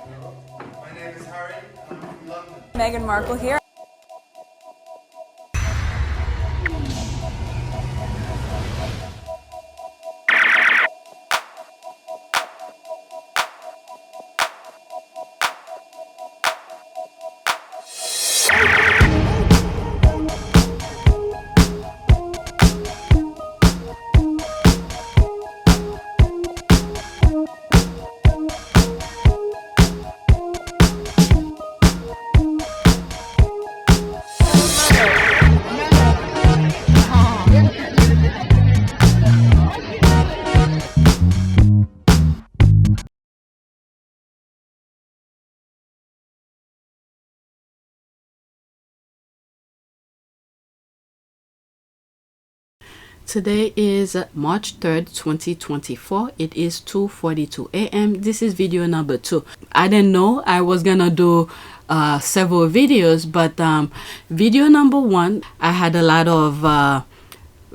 My name is Harry, and I'm from London. Meghan Markle here. Today is March 3rd, 2024. It is 2:42 a.m. This is video number 2. I didn't know I was gonna do several videos, but video number 1, I had a lot of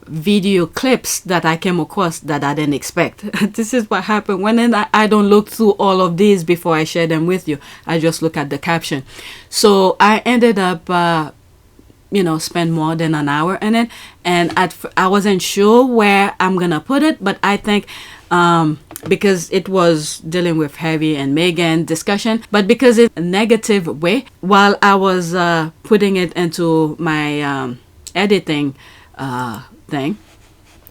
video clips that I came across that I didn't expect. This is what happened when I don't look through all of these before I share them with you. I just look at the caption. So I ended up spend more than an hour in it, and I wasn't sure where I'm gonna put it, but I think because it was dealing with Harry and Meghan discussion, but because it's a negative way, while I was putting it into my editing thing,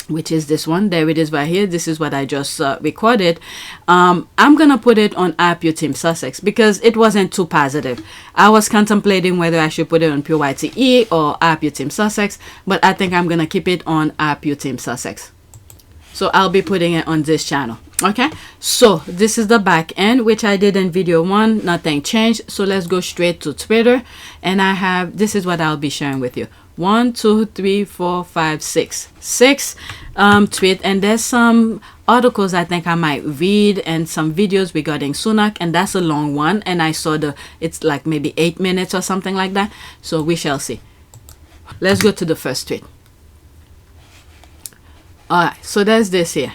which is this one. There it is right here. This is what I just recorded. I'm gonna put it on APTS Sussex because it wasn't too positive. I was contemplating whether I should put it on PYTE or APTS Sussex, but I think I'm gonna keep it on APTS Sussex. So I'll be putting it on this channel. Okay, so this is the back end, which I did in video 1. Nothing changed. So let's go straight to Twitter, and this is what I'll be sharing with you. 1, 2, 3, 4, 5, 6 tweet, and there's some articles I think I might read and some videos regarding Sunak, and that's a long one, and I saw it's like maybe 8 minutes or something like that, so we shall see. Let's go to the first tweet. Alright, so there's this here.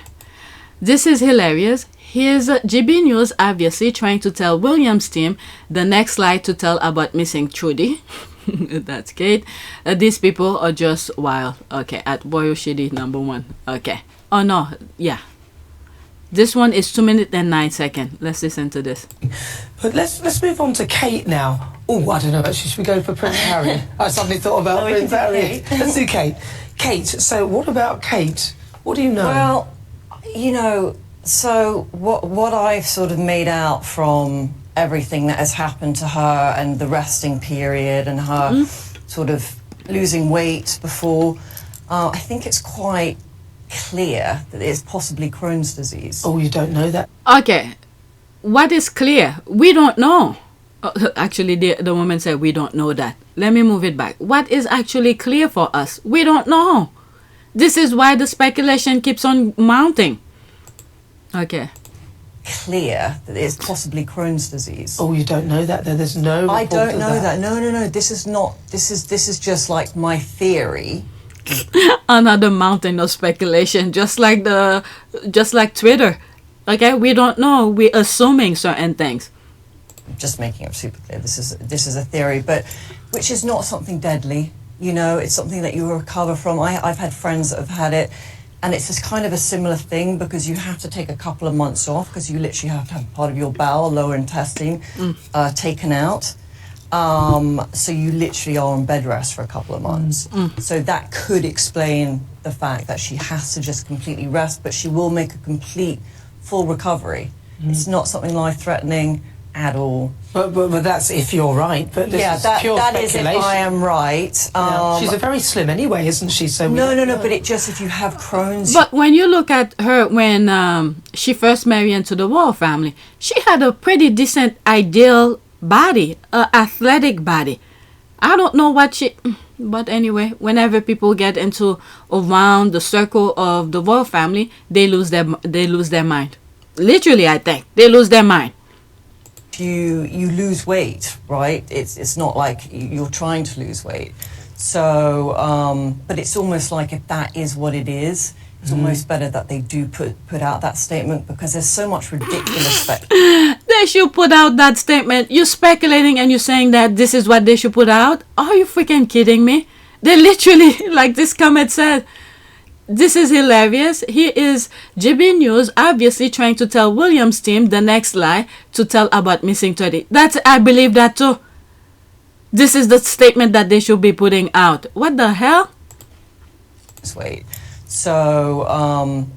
This is hilarious. Here's GB News obviously trying to tell Bulliam's team the next lie to tell about missing Trudy. That's Kate. These people are just wild. Okay, at Boyo Shidi number 1. Okay. Oh no, yeah. This one is 2 minutes and 9 seconds. Let's listen to this. But let's move on to Kate now. Oh, I don't know, actually, should we go for Prince Harry? I suddenly thought about Prince Harry. Let's do Kate. Kate, so what about Kate? What do you know? Well, so what I've sort of made out from everything that has happened to her and the resting period and her sort of losing weight before, I think it's quite clear that it's possibly Crohn's disease. Oh, you don't know that? Okay, what is clear? We don't know. Actually, the woman said we don't know that. Let me move it back. What is actually clear for us? We don't know. This is why the speculation keeps on mounting. Okay. Clear that it's possibly Crohn's disease. Oh, you don't know that? There's no. I don't know that. No. This is not. This is just like my theory. Another mountain of speculation, just like Twitter. Okay, we don't know. We're assuming certain things. Just making it super clear. This is a theory, but which is not something deadly. It's something that you recover from. I've had friends that have had it. And it's just kind of a similar thing because you have to take a couple of months off because you literally have to have part of your bowel, lower intestine, taken out. So you literally are on bed rest for a couple of months. So that could explain the fact that she has to just completely rest, but she will make a complete, full recovery. It's not something life-threatening at all. But that's if you're right. But this is pure that speculation. is if I am right. She's a very slim anyway, isn't she? So no. But it just if you have Crohn's. But when you look at her when she first married into the royal family, she had a pretty decent, ideal body, athletic body. I don't know what she. But anyway, whenever people get into around the circle of the royal family, they lose their mind. Literally, I think they lose their mind. You lose weight, right? It's not like you're trying to lose weight. So, but it's almost like if that is what it is, it's almost better that they do put out that statement because there's so much ridiculous. They they should put out that statement. You're speculating and you're saying that this is what they should put out. Are you freaking kidding me? They literally, like this comment said, this is hilarious. Here is GB News obviously trying to tell William's team the next lie to tell about missing 30. I believe that too. This is the statement that they should be putting out. What the hell? Wait. So,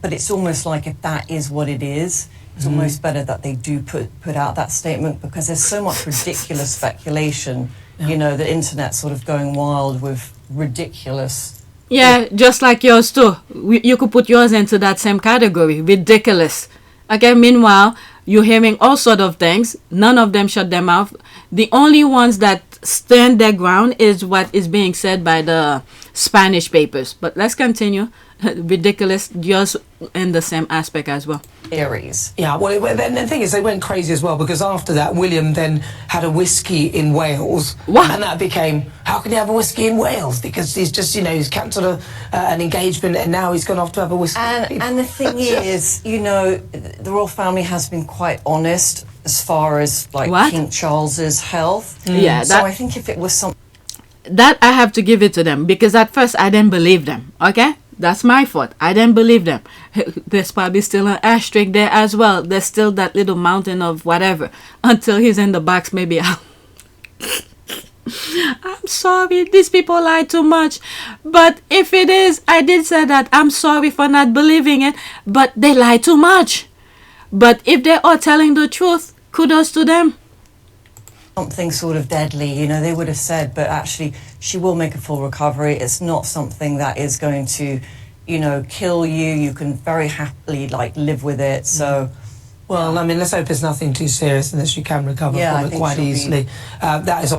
but it's almost like if that is what it is, it's almost better that they do put out that statement, because there's so much ridiculous speculation. You know, the internet's sort of going wild with ridiculous. Yeah, just like yours too. You could put yours into that same category. Ridiculous. Okay, meanwhile, you're hearing all sort of things. None of them shut their mouth. The only ones that stand their ground is what is being said by the Spanish papers. But let's continue. Ridiculous, yours in the same aspect as well. Aries. Yeah, well, then the thing is, they went crazy as well, because after that, William then had a whiskey in Wales. What? And that became, how can you have a whiskey in Wales? Because he's just, you know, he's cancelled an engagement, and now he's gone off to have a whiskey. And the thing is, you know, the royal family has been quite honest as far as, like, What? King Charles's health. Yeah, So I think if it was something... That I have to give it to them, because at first I didn't believe them. Okay, that's my fault. I didn't believe them. There's probably still an asterisk there as well. There's still that little mountain of whatever until he's in the box. Maybe I'll I'm sorry, these people lie too much. But if it is, I did say that. I'm sorry for not believing it, but they lie too much. But if they are telling the truth, kudos to them. Something sort of deadly, you know, they would have said, but actually she will make a full recovery. It's not something that is going to, you know, kill you. You can very happily, like, live with it. So, Well, I mean, let's hope it's nothing too serious and that she can recover Yeah, I from it think quite she'll be- easily. That is...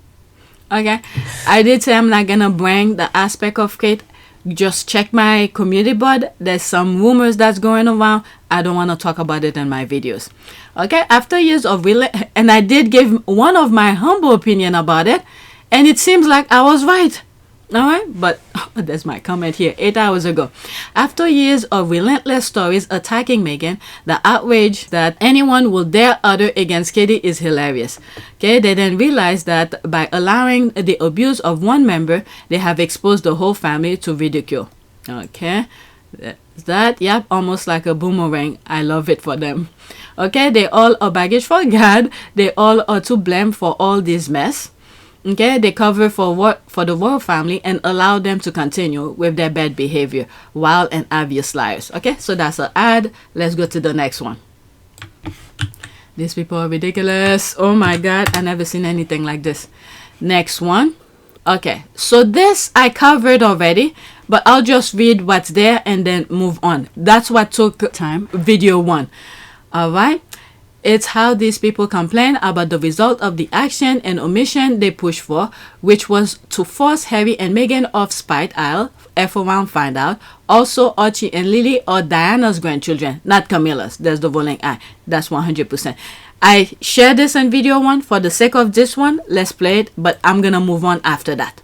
Okay, I did say I'm not gonna bring the aspect of Kate. Just check my community board. There's some rumors that's going around. I don't want to talk about it in my videos. Okay, after years of and I did give one of my humble opinion about it, and it seems like I was right. All right, but there's my comment here 8 hours ago. After years of relentless stories attacking Meghan, the outrage that anyone will dare utter against Katie is hilarious. Okay, they then realize that by allowing the abuse of one member, they have exposed the whole family to ridicule. Okay, that, yep, almost like a boomerang. I love it for them. Okay, they all are baggage for God. They all are to blame for all this mess. Okay, they cover for the royal family and allow them to continue with their bad behavior, wild and obvious liars. Okay, so that's an ad. Let's go to the next one. These people are ridiculous. Oh my God, I never seen anything like this. Next one. Okay, so this I covered already, but I'll just read what's there and then move on. That's what took time. Video 1. All right. It's how these people complain about the result of the action and omission they push for, which was to force Harry and Meghan off Spite Isle. F1 find out. Also, Archie and Lily are Diana's grandchildren, not Camilla's. There's the rolling eye. That's 100%. I share this in video 1 for the sake of this one. Let's play it, but I'm gonna move on after that.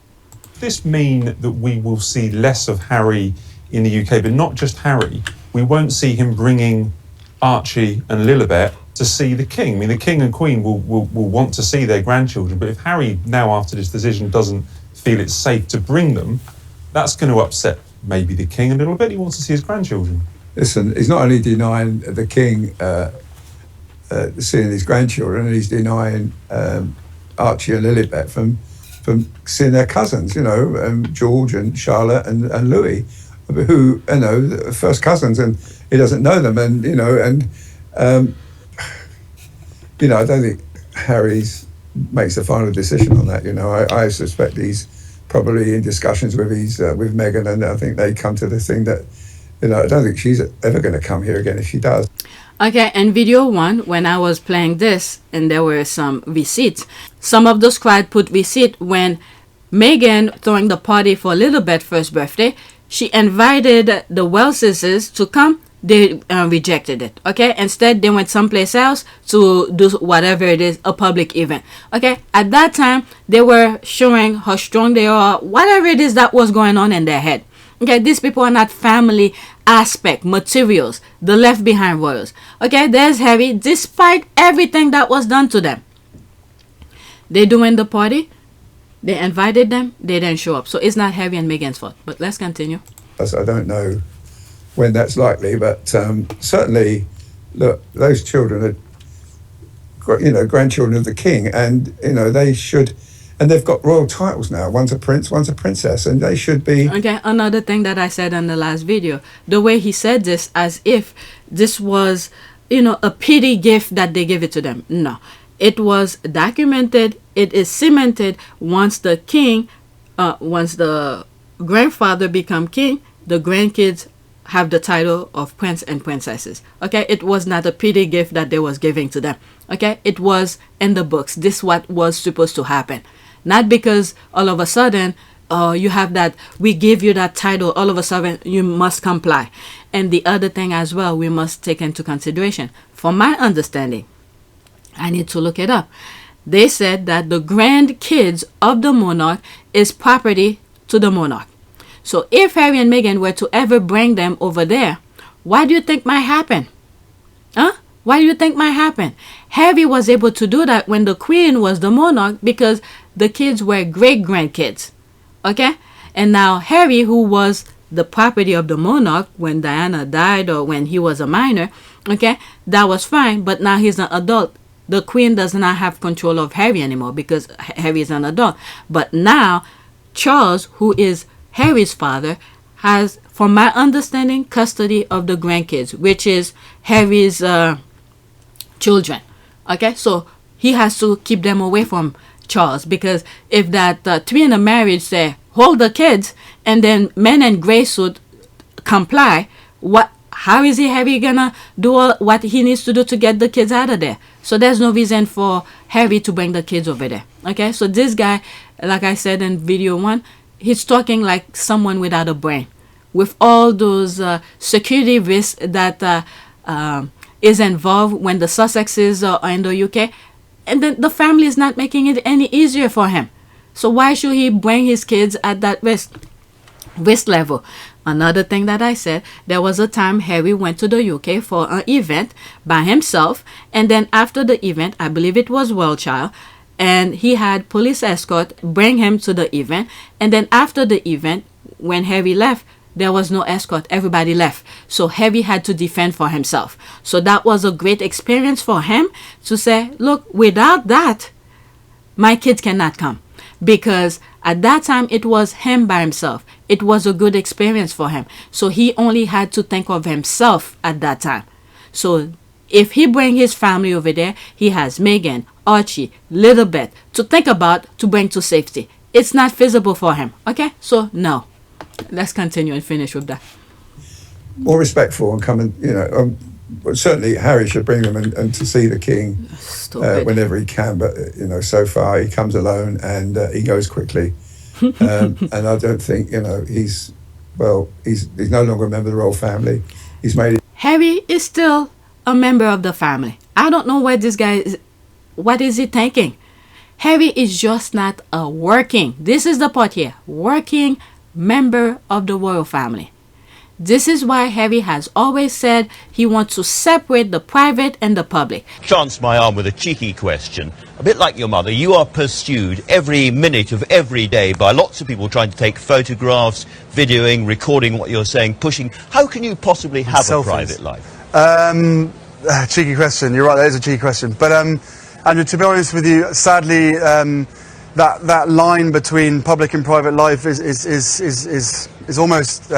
Does this mean that we will see less of Harry in the UK, but not just Harry? We won't see him bringing Archie and Lilibet to see the king. I mean, the king and queen will want to see their grandchildren, but if Harry now, after this decision, doesn't feel it's safe to bring them, that's going to upset maybe the king a little bit. He wants to see his grandchildren. Listen, he's not only denying the king seeing his grandchildren, he's denying Archie and Lilibet from seeing their cousins, you know, George and Charlotte and Louis, who, you know, first cousins, and he doesn't know them, and, you know, and you know, I don't think Harry's makes the final decision on that. You know, I suspect he's probably in discussions with with Meghan, and I think they come to the thing that, you know, I don't think she's ever going to come here again if she does. Okay, in video 1, when I was playing this, and there were some receipts, some of the squad put receipt when Meghan throwing the party for Lilibet's first birthday, she invited the Welleses to come. They rejected it. Okay, instead they went someplace else to do whatever it is, a public event. Okay, at that time they were showing how strong they are, whatever it is that was going on in their head. Okay, these people are not family aspect, materials, the left behind royals. Okay, there's Harry, despite everything that was done to them. They doing the party, they invited them, they didn't show up. So it's not Harry and Meghan's fault. But let's continue. I don't know when that's likely, but certainly, look, those children are, grandchildren of the king, and they should. And they've got royal titles now. One's a prince, one's a princess, and they should be... Okay, another thing that I said in the last video, the way he said this as if this was, a pity gift that they give it to them. No, it was documented, it is cemented once the grandfather become king, the grandkids have the title of prince and princesses. Okay, it was not a pity gift that they was giving to them. Okay, it was in the books. This what was supposed to happen. Not because all of a sudden, you have that, we give you that title, all of a sudden you must comply. And the other thing as well, we must take into consideration. From my understanding, I need to look it up. They said that the grandkids of the monarch is property to the monarch. So if Harry and Meghan were to ever bring them over there, what do you think might happen? Huh? What do you think might happen? Harry was able to do that when the queen was the monarch because the kids were great-grandkids. Okay? And now Harry, who was the property of the monarch when Diana died or when he was a minor, okay, that was fine, but now he's an adult. The queen does not have control of Harry anymore because Harry is an adult. But now Charles, who is Harry's father, has, from my understanding, custody of the grandkids, which is Harry's children. Okay, so he has to keep them away from Charles, because if that three in a marriage say hold the kids and then men in gray suit comply, how is Harry gonna do all what he needs to do to get the kids out of there? So there's no reason for Harry to bring the kids over there. Okay, so this guy, like I said in video 1, he's talking like someone without a brain, with all those security risks that is involved when the Sussexes are in the UK, and then the family is not making it any easier for him. So why should he bring his kids at that risk level? Another thing that I said, there was a time Harry went to the UK for an event by himself, and then after the event, I believe it was World Child, and he had police escort bring him to the event, and then after the event, when Harry left, there was no escort. Everybody left. So Harry had to defend for himself. So that was a great experience for him to say, look, without that, my kids cannot come. Because at that time, it was him by himself. It was a good experience for him. So he only had to think of himself at that time. So if he bring his family over there, he has Meghan, Archie, little bit to think about to bring to safety. It's not feasible for him. Okay? So no. Let's continue and finish with that. More respectful and come and, well, certainly Harry should bring them and to see the king whenever he can. But, so far he comes alone and he goes quickly. And I don't think, he's no longer a member of the royal family. He's made it. Harry is still a member of the family. I don't know where this guy is. What is he thinking? Harry is just not a working. This is the part here. Working member of the royal family. This is why Harry has always said he wants to separate the private and the public. Chance my arm with a cheeky question. A bit like your mother, you are pursued every minute of every day by lots of people trying to take photographs, videoing, recording what you're saying, pushing. How can you possibly have a private life? Cheeky question. You're right, that is a cheeky question. But Andrew, to be honest with you, sadly, that line between public and private life is almost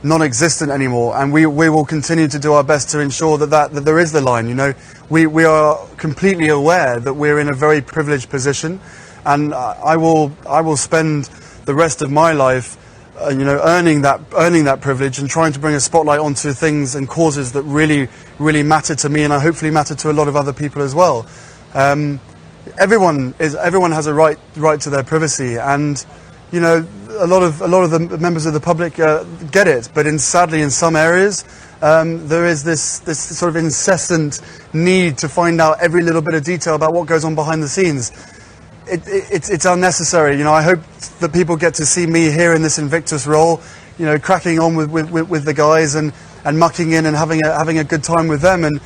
non-existent anymore, and we will continue to do our best to ensure that there is the line. We are completely aware that we're in a very privileged position, and I will spend the rest of my life earning that privilege and trying to bring a spotlight onto things and causes that really matter to me, and I hopefully matter to a lot of other people as well. Everyone has a right to their privacy, and a lot of the members of the public get it, but sadly in some areas there is this sort of incessant need to find out every little bit of detail about what goes on behind the scenes. It's unnecessary. I hope that people get to see me here in this Invictus role, cracking on with the guys and mucking in and having a good time with them. And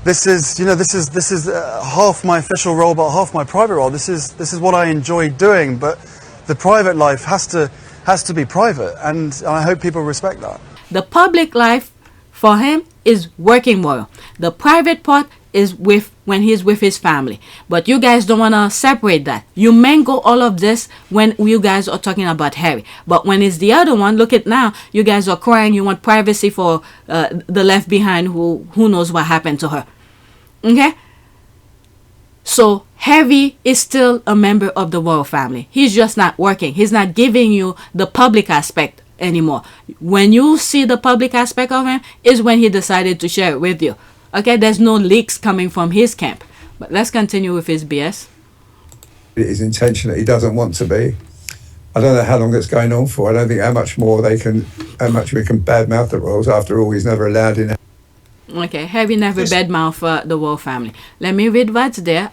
this is half my official role, but half my private role. This is what I enjoy doing, but the private life has to be private, and I hope people respect that. The public life for him is working royal. The private part is when he's with his family. But you guys don't want to separate that. You mangle all of this when you guys are talking about Harry. But when it's the other one, look at now, you guys are crying. You want privacy for the left behind who knows what happened to her. Okay? So Harry is still a member of the royal family. He's just not working. He's not giving you the public aspect anymore. When you see the public aspect of him is when he decided to share it with you. Okay, there's no leaks coming from his camp. But let's continue with his BS. It is intentional. He doesn't want to be. I don't know how long it's going on for. I don't think how much we can badmouth the royals. After all, he's never allowed in. Okay, Harry never badmouth the royal family. Let me read what's there.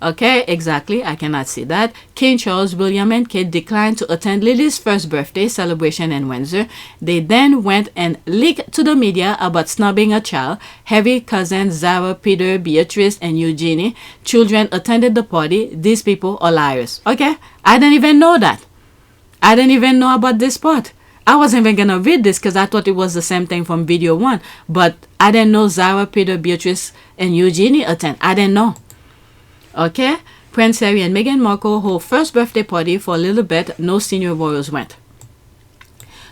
Okay, exactly. I cannot see that. King Charles, William, and Kate declined to attend Lily's first birthday celebration in Windsor. They then went and leaked to the media about snubbing a child. Harry, cousins Zara, Peter, Beatrice, and Eugenie. Children attended the party. These people are liars. Okay, I didn't even know that. I didn't even know about this part. I wasn't even gonna read this because I thought it was the same thing from video 1. But I didn't know Zara, Peter, Beatrice, and Eugenie attend. I didn't know. Okay, Prince Harry and Meghan Markle hold first birthday party for a little bit. No senior royals went.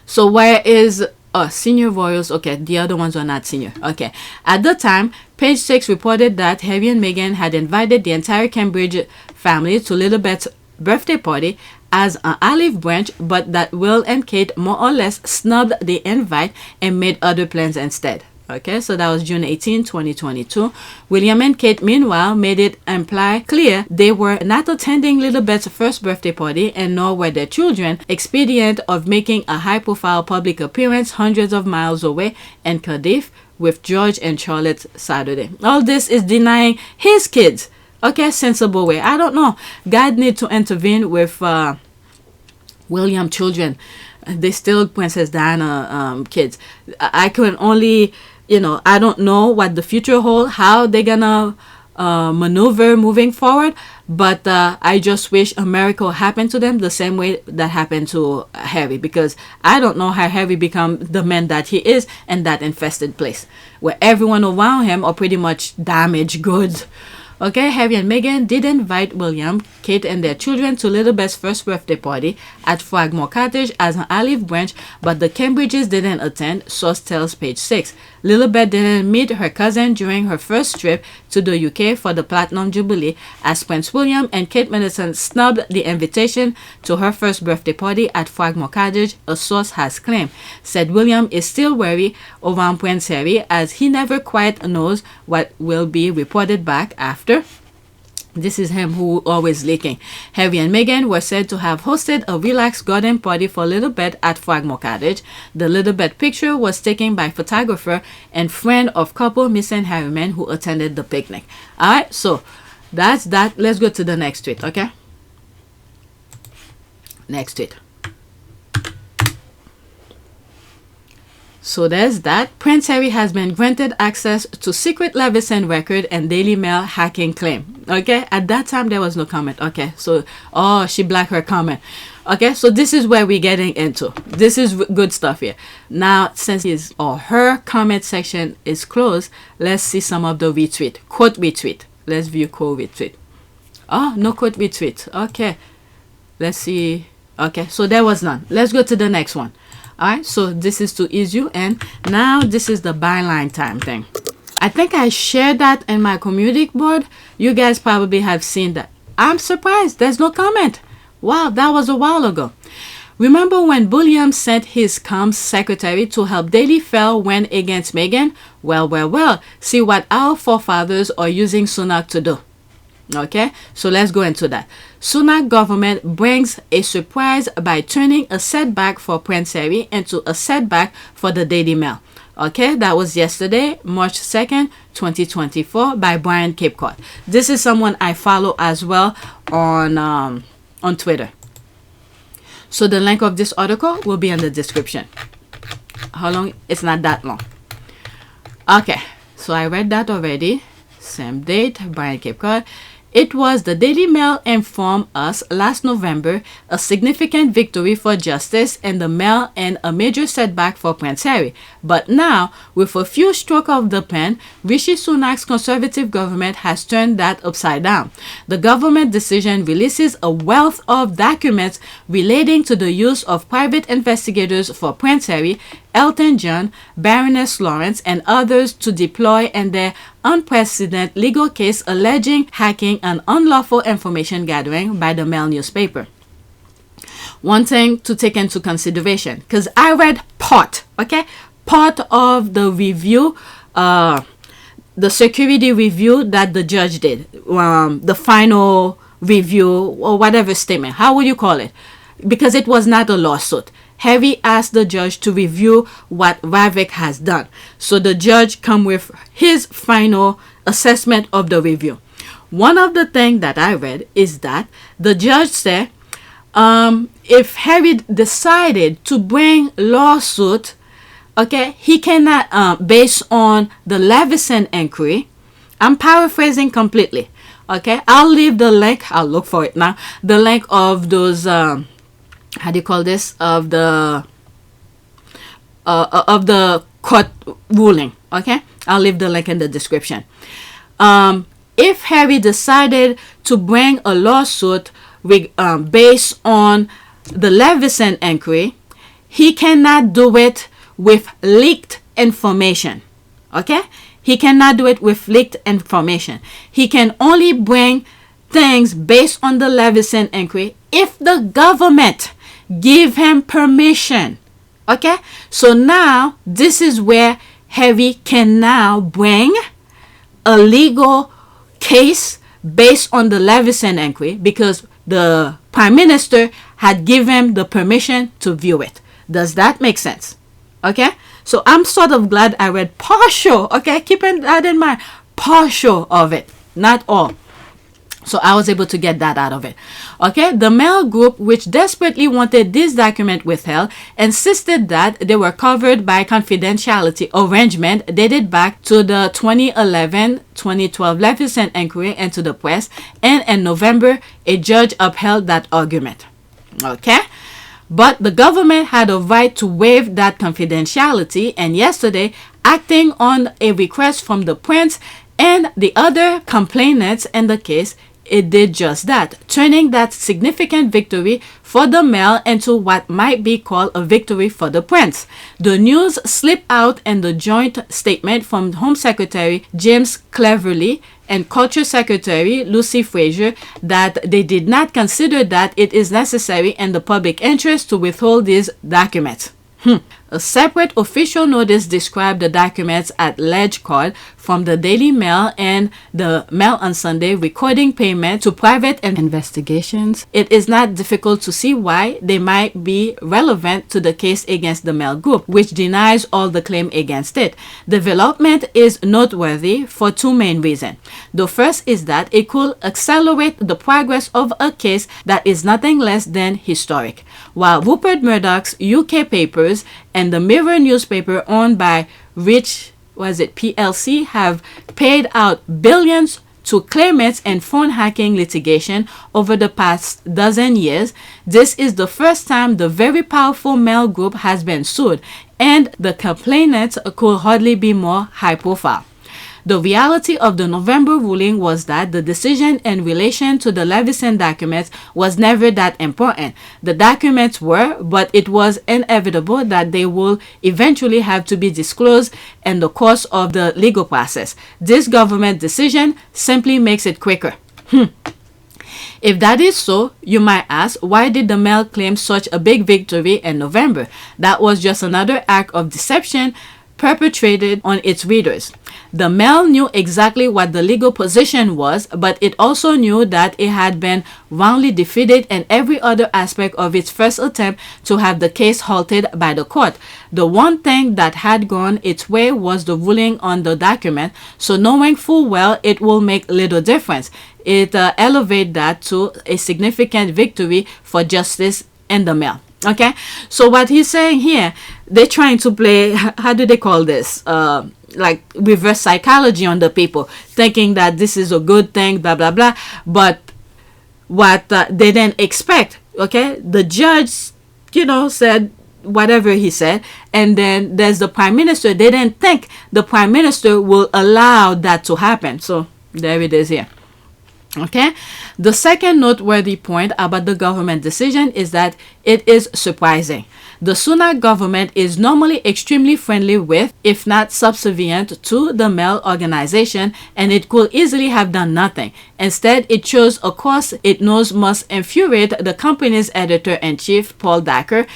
So where is senior royals? Okay, the other ones are not senior. Okay, at the time, Page 6 reported that Harry and Meghan had invited the entire Cambridge family to Lilibet's birthday party as an olive branch, but that Will and Kate more or less snubbed the invite and made other plans instead. Okay, so that was June 18, 2022. William and Kate, meanwhile, made it clear they were not attending Lilibet's first birthday party, and nor were their children, expedient of making a high-profile public appearance hundreds of miles away in Cardiff with George and Charlotte Saturday. All this is denying his kids. Okay, sensible way. I don't know. God need to intervene with William children. They still Princess Diana kids. I can only... I don't know what the future holds, how they're gonna maneuver moving forward, but I just wish a miracle happened to them the same way that happened to Harry, because I don't know how Harry become the man that he is in that infested place where everyone around him are pretty much damaged goods. Okay, Harry and Meghan did invite William, Kate, and their children to Lilibet's first birthday party at Frogmore Cottage as an olive branch, but the Cambridges didn't attend, source tells Page 6. Lilibet didn't meet her cousin during her first trip to the UK for the Platinum Jubilee, as Prince William and Kate Middleton snubbed the invitation to her first birthday party at Frogmore Cottage, a source has claimed. Said William is still wary over Prince Harry, as he never quite knows what will be reported back after. This is him who always leaking. Harry and Meghan were said to have hosted a relaxed garden party for Lilibet at Frogmore Cottage. The Lilibet picture was taken by photographer and friend of couple missing Harryman who attended the picnic. Alright, so that's that. Let's go to the next tweet, okay? Next tweet. So there's that. Prince Harry has been granted access to secret Leveson record and Daily Mail hacking claim. Okay, at that time there was no comment. Okay, so she blacked her comment. Okay, so this is where we're getting into. This is good stuff here. Now, since his or her comment section is closed, let's see some of the retweet. Quote retweet. Let's view quote retweet. Oh, no quote retweet. Okay, let's see. Okay, so there was none. Let's go to the next one. Alright, so this is to ease you, and now this is the byline time thing. I think I shared that in my community board. You guys probably have seen that. I'm surprised there's no comment. Wow, that was a while ago. Remember when Bulliam sent his comms secretary to help Daily Fail win against Meghan? Well, see what our forefathers are using Sunak to do. Okay, so let's go into that. Sunak government brings a surprise by turning a setback for Prince Harry into a setback for the Daily Mail. Okay, that was yesterday, March 2nd, 2024 by Brian Capecourt. This is someone I follow as well on Twitter. So the link of this article will be in the description. How long? It's not that long. Okay, so I read that already. Same date, Brian Cape Cod. It was the Daily Mail informed us last November a significant victory for justice in the Mail and a major setback for Prince Harry. But now, with a few strokes of the pen, Rishi Sunak's Conservative government has turned that upside down. The government decision releases a wealth of documents relating to the use of private investigators for Prince Harry, Elton John, Baroness Lawrence, and others to deploy in their unprecedented legal case alleging hacking and unlawful information gathering by the Mail newspaper. One thing to take into consideration, because I read part of the review, the security review that the judge did, the final review or whatever statement, how would you call it? Because it was not a lawsuit. Harry asked the judge to review what Ravik has done. So the judge come with his final assessment of the review. One of the things that I read is that the judge said if Harry decided to bring lawsuit, okay, he cannot, based on the Leveson inquiry. I'm paraphrasing completely. Okay, I'll leave the link. I'll look for it now. The link of those... how do you call this, of the court ruling. Okay, I'll leave the link in the description. If Harry decided to bring a lawsuit based on the Leveson inquiry, he cannot do it with leaked information. Okay, he cannot do it with leaked information. He can only bring things based on the Leveson inquiry if the government give him permission. Okay, so now this is where Harry can now bring a legal case based on the Leveson inquiry because the Prime Minister had given him the permission to view it. Does that make sense? Okay, so I'm sort of glad I read partial. Okay, keeping that in mind, partial of it, not all. So I was able to get that out of it. Okay, the Mail Group, which desperately wanted this document withheld, insisted that they were covered by confidentiality arrangement dated back to the 2011-2012 Leveson inquiry into the press, and in November, a judge upheld that argument. Okay, but the government had a right to waive that confidentiality, and yesterday, acting on a request from the Prince and the other complainants in the case, it did just that, turning that significant victory for the Mail into what might be called a victory for the Prince. The news slipped out in the joint statement from Home Secretary James Cleverly and Culture Secretary Lucy Fraser that they did not consider that it is necessary in the public interest to withhold these documents. A separate official notice described the documents at Ledge Card from the Daily Mail and the Mail on Sunday recording payment to private investigations. It is not difficult to see why they might be relevant to the case against the Mail Group, which denies all the claim against it. Development is noteworthy for two main reasons. The first is that it could accelerate the progress of a case that is nothing less than historic. While Rupert Murdoch's UK papers and the Mirror newspaper owned by PLC have paid out billions to claimants in phone hacking litigation over the past dozen years, this is the first time the very powerful Mail Group has been sued, and the complainants could hardly be more high profile. The reality of the November ruling was that the decision in relation to the Leveson documents was never that important. The documents were, but it was inevitable that they will eventually have to be disclosed in the course of the legal process. This government decision simply makes it quicker. If that is so, you might ask, why did the Mail claim such a big victory in November? That was just another act of deception perpetrated on its readers. The Mail knew exactly what the legal position was, but it also knew that it had been roundly defeated in every other aspect of its first attempt to have the case halted by the court. The one thing that had gone its way was the ruling on the document, so knowing full well it will make little difference, it elevated that to a significant victory for justice in the Mail. Okay, so what he's saying here, they're trying to play, how do they call this? Like reverse psychology on the people, thinking that this is a good thing, blah, blah, blah. But what they didn't expect, okay? The judge, you know, said whatever he said. And then there's the prime minister. They didn't think the prime minister will allow that to happen. So there it is here. Okay, the second noteworthy point about the government decision is that it is surprising. The Sunak government is normally extremely friendly with, if not subservient to, the Mel organization, and it could easily have done nothing. Instead, it chose a course it knows must infuriate the company's editor-in-chief, Paul Dacker.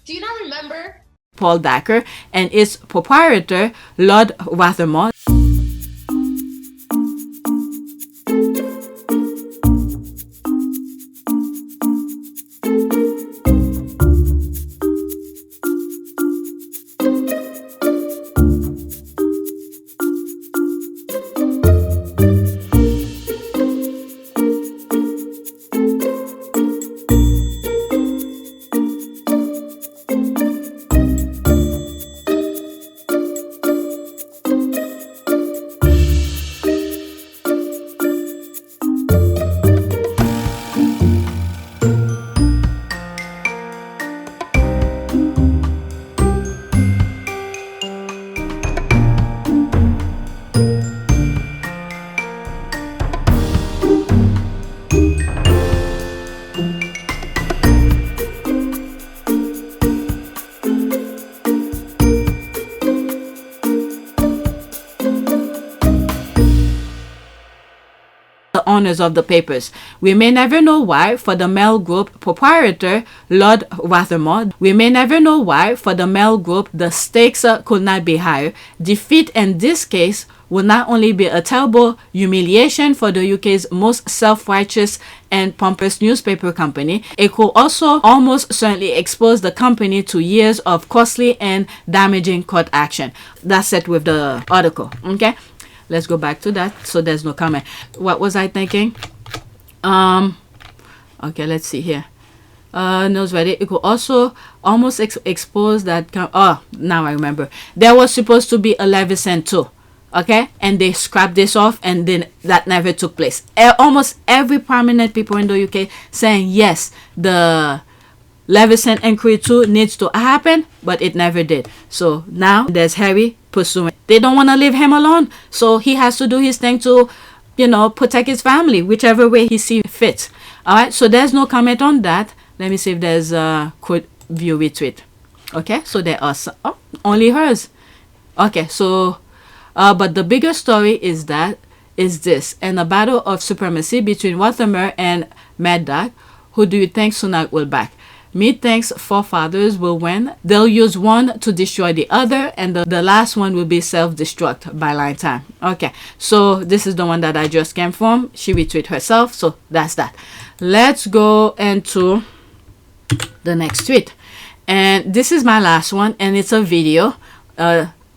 Do you not remember? Paul Dacker and its proprietor, Lord Rothermore. Owners of the papers. We may never know why, for the Mel Group proprietor, Lord Rothermore. We may never know why, for the Mel Group, the stakes could not be higher. Defeat in this case will not only be a terrible humiliation for the UK's most self-righteous and pompous newspaper company, it could also almost certainly expose the company to years of costly and damaging court action. That's it with the article. Okay, let's go back to that so there's no comment. What was I thinking? Okay, let's see here. Newsready. It could also almost expose that. Oh, now I remember. There was supposed to be a Leveson too. Okay, and they scrapped this off, and then that never took place. Almost every prominent people in the UK saying yes, the Leveson inquiry too needs to happen, but it never did. So now there's Harry pursuing. They don't want to leave him alone, so he has to do his thing to, you know, protect his family, whichever way he sees fit. All right, so there's no comment on that. Let me see if there's a quick view retweet. Okay, so there are some, oh, only hers. Okay, so but the bigger story is this, and a battle of supremacy between Rothermore and Maddox. Who do you think Sunak will back? Me thinks forefathers will win. They'll use one to destroy the other, and the last one will be self-destruct. Byline time. Okay, so this is the one that I just came from. She retweeted herself, so that's that. Let's go into the next tweet, and this is my last one, and it's a video.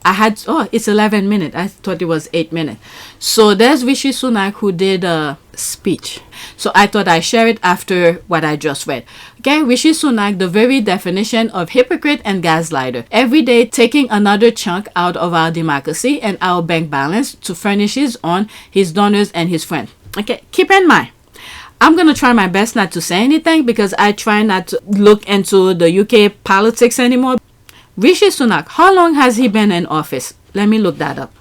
I had, oh, it's 11 minutes. I thought it was 8 minutes. So there's Rishi Sunak who did a speech. So I thought I'd share it after what I just read. Okay, Rishi Sunak, the very definition of hypocrite and gaslighter. Every day taking another chunk out of our democracy and our bank balance to furnish his own, his donors, and his friends. Okay, keep in mind, I'm going to try my best not to say anything because I try not to look into the UK politics anymore. Rishi Sunak, how long has he been in office? Let me look that up.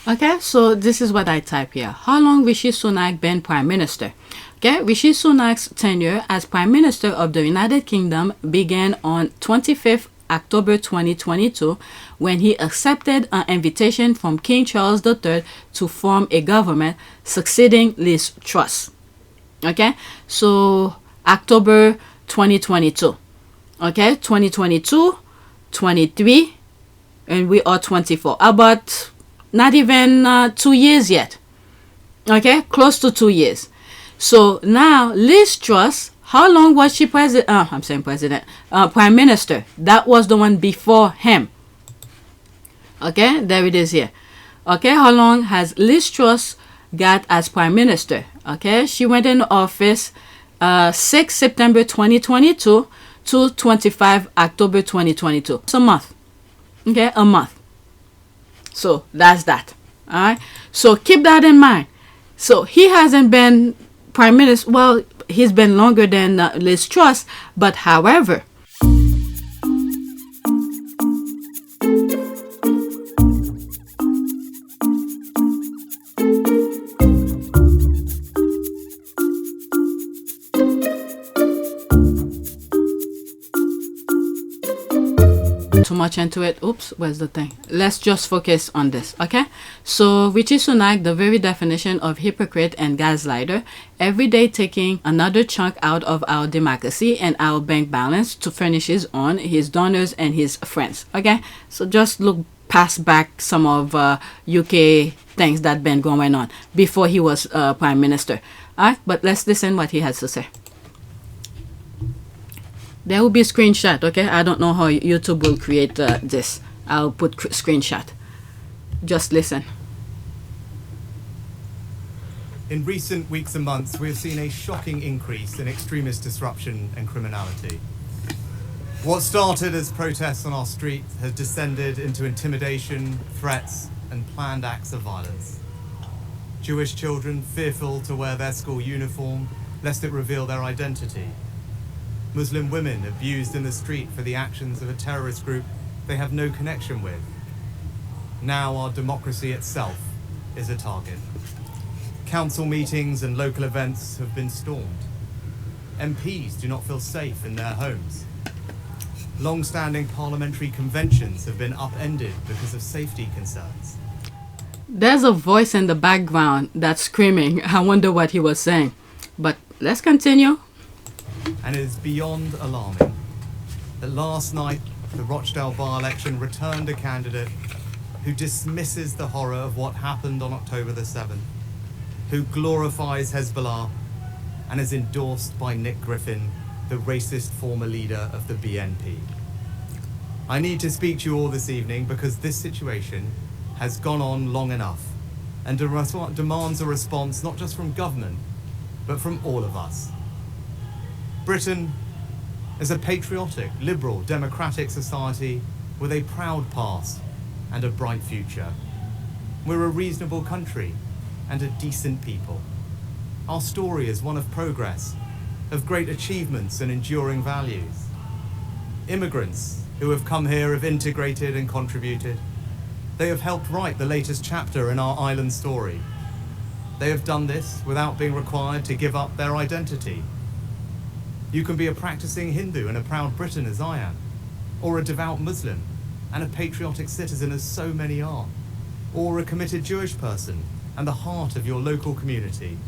Okay, so this is what I type here. How long Rishi Sunak been Prime Minister? Okay, Rishi Sunak's tenure as Prime Minister of the United Kingdom began on 25th October 2022 when he accepted an invitation from King Charles III to form a government succeeding Liz Truss. Okay, so October 2022. Okay, 2022, 23, and we are 24. About not even 2 years yet. Okay, close to 2 years. So now Liz Truss, how long was she Prime Minister? That was the one before him. Okay, there it is here. Okay, how long has Liz Truss got as Prime Minister? Okay, she went in office 6 September 2022 to 25 October 2022. It's a month. Okay, a month. So that's that. All right, so keep that in mind. So he hasn't been Prime Minister, well, he's been longer than Liz Truss, but however, too much into it. Oops, where's the thing? Let's just focus on this, okay? So Rishi Sunak, the very definition of hypocrite and gaslighter, every day taking another chunk out of our democracy and our bank balance to furnish his own, his donors and his friends, okay? So just look past back some of UK things that been going on before he was Prime Minister. All right, but let's listen what he has to say. There will be a screenshot, okay? I don't know how YouTube will create this. I'll put screenshot. Just listen. In recent weeks and months, we have seen a shocking increase in extremist disruption and criminality. What started as protests on our streets has descended into intimidation, threats, and planned acts of violence. Jewish children fearful to wear their school uniform lest it reveal their identity. Muslim women abused in the street for the actions of a terrorist group they have no connection with. Now our democracy itself is a target. Council meetings and local events have been stormed. MPs do not feel safe in their homes. Long-standing parliamentary conventions have been upended because of safety concerns. There's a voice in the background that's screaming. I wonder what he was saying. But let's continue. And it is beyond alarming that last night the Rochdale by-election returned a candidate who dismisses the horror of what happened on October the 7th, who glorifies Hezbollah and is endorsed by Nick Griffin, the racist former leader of the BNP. I need to speak to you all this evening because this situation has gone on long enough and demands a response not just from government, but from all of us. Britain is a patriotic, liberal, democratic society with a proud past and a bright future. We're a reasonable country and a decent people. Our story is one of progress, of great achievements and enduring values. Immigrants who have come here have integrated and contributed. They have helped write the latest chapter in our island story. They have done this without being required to give up their identity. You can be a practicing Hindu and a proud Briton as I am, or a devout Muslim and a patriotic citizen as so many are, or a committed Jewish person and the heart of your local community,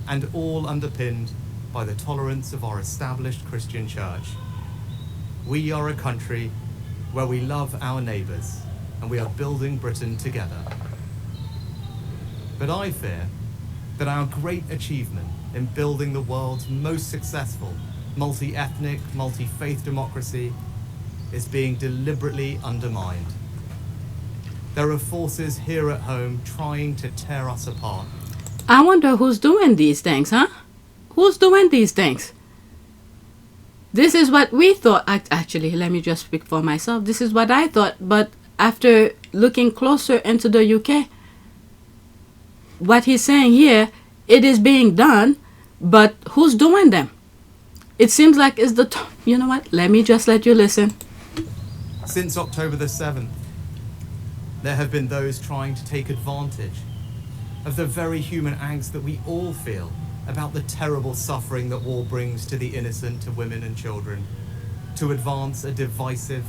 and all underpinned by the tolerance of our established Christian church. We are a country where we love our neighbours and we are building Britain together. But I fear that our great achievement in building the world's most successful multi-ethnic, multi-faith democracy is being deliberately undermined. There are forces here at home trying to tear us apart. I wonder who's doing these things, huh? Who's doing these things? This is what we thought. Actually, let me just speak for myself. This is what I thought, but after looking closer into the UK, what he's saying here, it is being done But who's doing them? It seems like it's the you know what? Let me just let you listen. Since October the 7th, there have been those trying to take advantage of the very human angst that we all feel about the terrible suffering that war brings to the innocent, to women and children, to advance a divisive,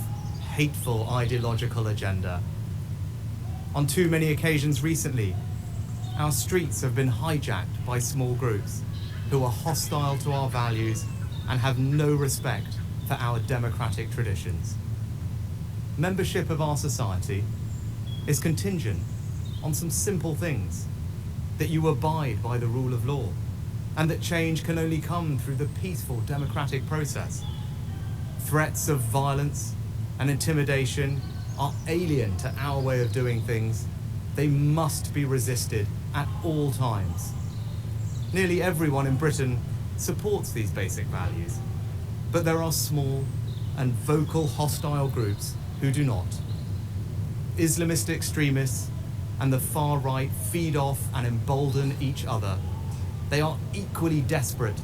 hateful ideological agenda. On too many occasions recently, our streets have been hijacked by small groups who are hostile to our values and have no respect for our democratic traditions. Membership of our society is contingent on some simple things: that you abide by the rule of law, and that change can only come through the peaceful democratic process. Threats of violence and intimidation are alien to our way of doing things. They must be resisted at all times. Nearly everyone in Britain supports these basic values, but there are small and vocal hostile groups who do not. Islamist extremists and the far right feed off and embolden each other. They are equally desperate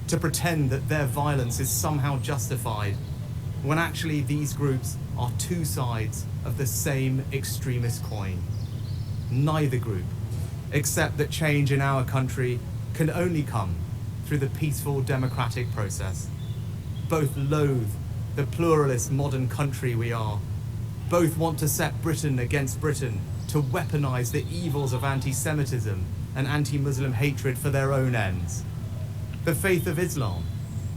to pretend that their violence is somehow justified, when actually these groups are two sides of the same extremist coin. Neither group accept that change in our country can only come through the peaceful democratic process. Both loathe the pluralist modern country we are. Both want to set Britain against Britain, to weaponize the evils of anti-Semitism and anti-Muslim hatred for their own ends. The faith of Islam,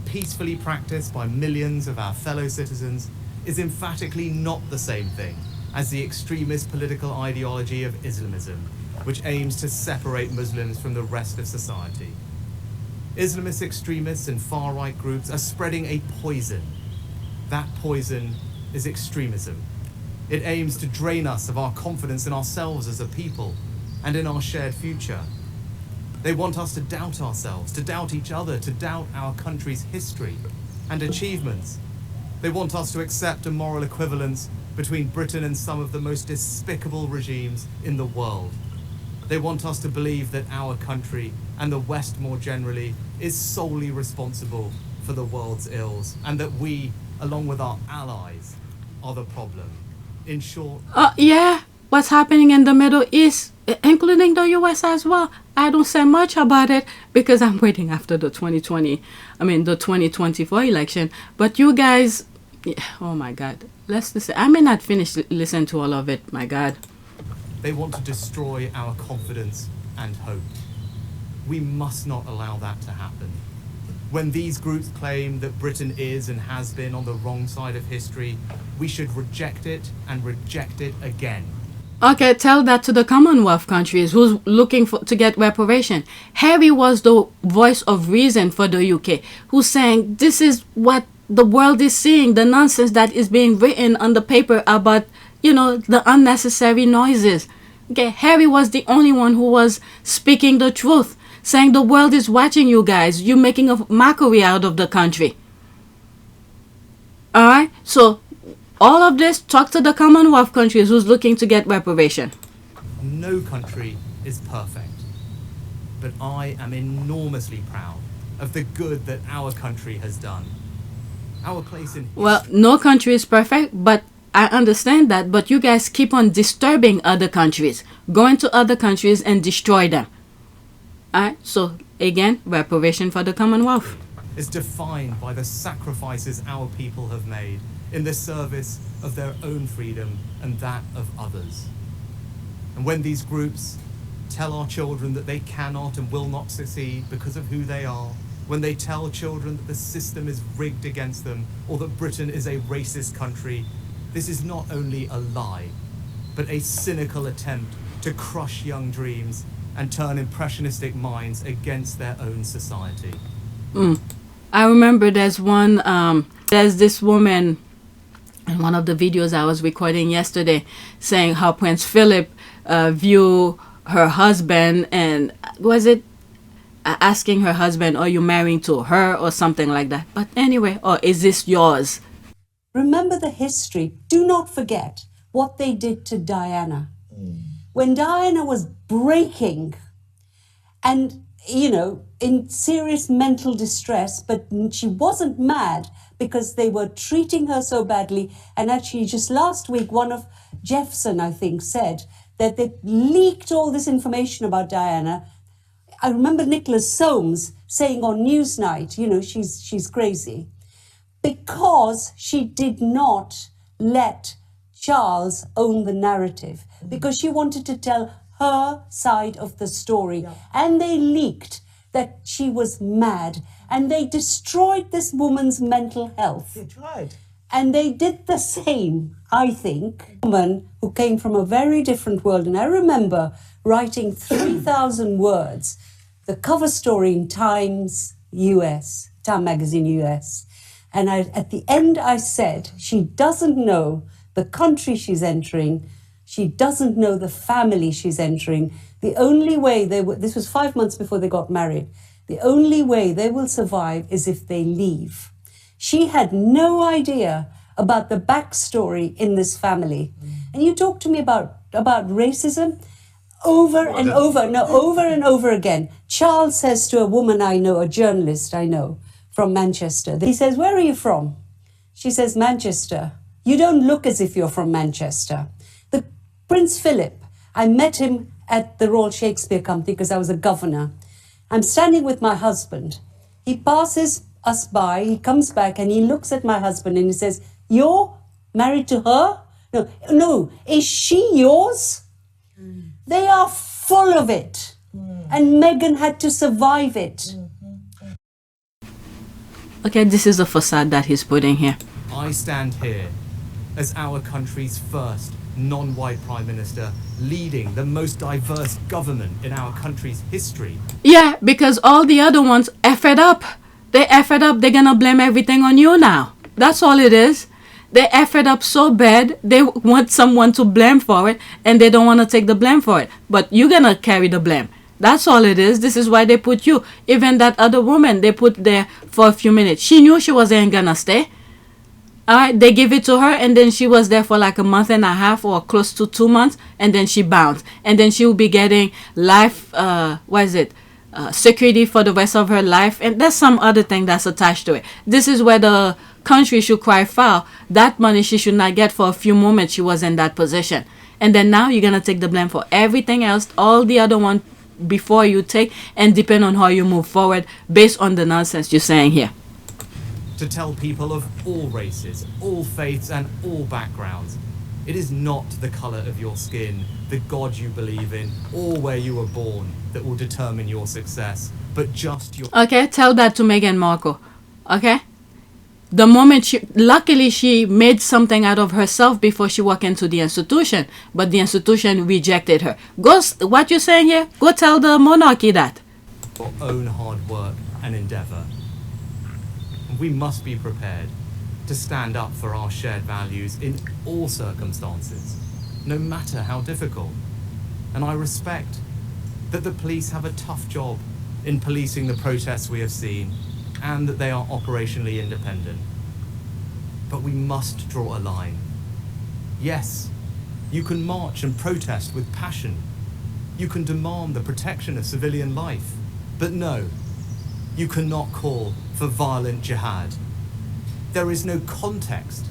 peacefully practiced by millions of our fellow citizens, is emphatically not the same thing as the extremist political ideology of Islamism, which aims to separate Muslims from the rest of society. Islamist extremists and far-right groups are spreading a poison. That poison is extremism. It aims to drain us of our confidence in ourselves as a people and in our shared future. They want us to doubt ourselves, to doubt each other, to doubt our country's history and achievements. They want us to accept a moral equivalence between Britain and some of the most despicable regimes in the world. They want us to believe that our country, and the West more generally, is solely responsible for the world's ills, and that we, along with our allies, are the problem. In short... Yeah, what's happening in the Middle East, including the US as well. I don't say much about it because I'm waiting after the 2024 election. But you guys, oh my God, let's listen. I may not finish listening to all of it, my God. They want to destroy our confidence and hope. We must not allow that to happen. When these groups claim that Britain is and has been on the wrong side of history, we should reject it and reject it again. Okay, tell that to the Commonwealth countries who's looking to get reparation. Harry was the voice of reason for the UK, who's saying this is what the world is seeing, the nonsense that is being written on the paper about, you know, the unnecessary noises. Okay, Harry was the only one who was speaking the truth, saying the world is watching you guys. You're making a mockery out of the country. All right, so all of this, talk to the Commonwealth countries who's looking to get reparation. No country is perfect, but I am enormously proud of the good that our country has done. Our place in history. Well, no country is perfect, but I understand that, but you guys keep on disturbing other countries, going to other countries and destroy them. Alright, so again, reparation for the Commonwealth. Is defined by the sacrifices our people have made in the service of their own freedom and that of others. And when these groups tell our children that they cannot and will not succeed because of who they are, when they tell children that the system is rigged against them or that Britain is a racist country, this is not only a lie, but a cynical attempt to crush young dreams and turn impressionistic minds against their own society. I remember there's this woman in one of the videos I was recording yesterday saying how Prince Philip view her husband, and was it asking her husband, are you marrying to her or something like that? But anyway, or is this yours? Remember the history. Do not forget what they did to Diana. When Diana was breaking, and you know, in serious mental distress, but she wasn't mad because they were treating her so badly. And actually, just last week, one of Jeffson, I think, said that they leaked all this information about Diana. I remember Nicholas Soames saying on Newsnight, you know, she's crazy, because she did not let Charles own the narrative, because she wanted to tell her side of the story. Yeah. And they leaked that she was mad, and they destroyed this woman's mental health. They tried. And they did the same, I think. A woman who came from a very different world. And I remember writing 3,000 words, the cover story in Time Magazine US. And at the end I said, she doesn't know the country she's entering. She doesn't know the family she's entering. The only way this was 5 months before they got married. The only way they will survive is if they leave. She had no idea about the backstory in this family. And you talk to me about racism over and over again. Charles says to a woman I know, a journalist I know from Manchester, he says, "Where are you from?" She says, "Manchester." "You don't look as if you're from Manchester." The Prince Philip, I met him at the Royal Shakespeare Company because I was a governor. I'm standing with my husband. He passes us by, he comes back and he looks at my husband and he says, "You're married to her?" No, is she yours? They are full of it. And Meghan had to survive it. Okay, this is the facade that he's putting here. I stand here as our country's first non-white prime minister, leading the most diverse government in our country's history. Yeah, because all the other ones F it up. They F it up, they're gonna blame everything on you now. That's all it is. They F it up so bad, they want someone to blame for it, and they don't want to take the blame for it. But you're gonna carry the blame. That's all it is. This is why they put you. Even that other woman they put there for a few minutes. She knew she wasn't gonna stay. Alright, they give it to her, and then she was there for like a month and a half or close to 2 months, and then she bounced. And then she will be getting life, security for the rest of her life. And there's some other thing that's attached to it. This is where the country should cry foul. That money she should not get for a few moments she was in that position. And then now you're going to take the blame for everything else, all the other one before you take, and depend on how you move forward based on the nonsense you're saying here. To tell people of all races, all faiths and all backgrounds, it is not the colour of your skin, the God you believe in, or where you were born that will determine your success, but just your... Okay, tell that to Meghan Markle. Okay? The moment luckily she made something out of herself before she walked into the institution, but the institution rejected her. What you're saying here? Go tell the monarchy that. Your own hard work and endeavour. We must be prepared to stand up for our shared values in all circumstances, no matter how difficult. And I respect that the police have a tough job in policing the protests we have seen, and that they are operationally independent. But we must draw a line. Yes, you can march and protest with passion. You can demand the protection of civilian life. But no, you cannot call for violent jihad. There is no context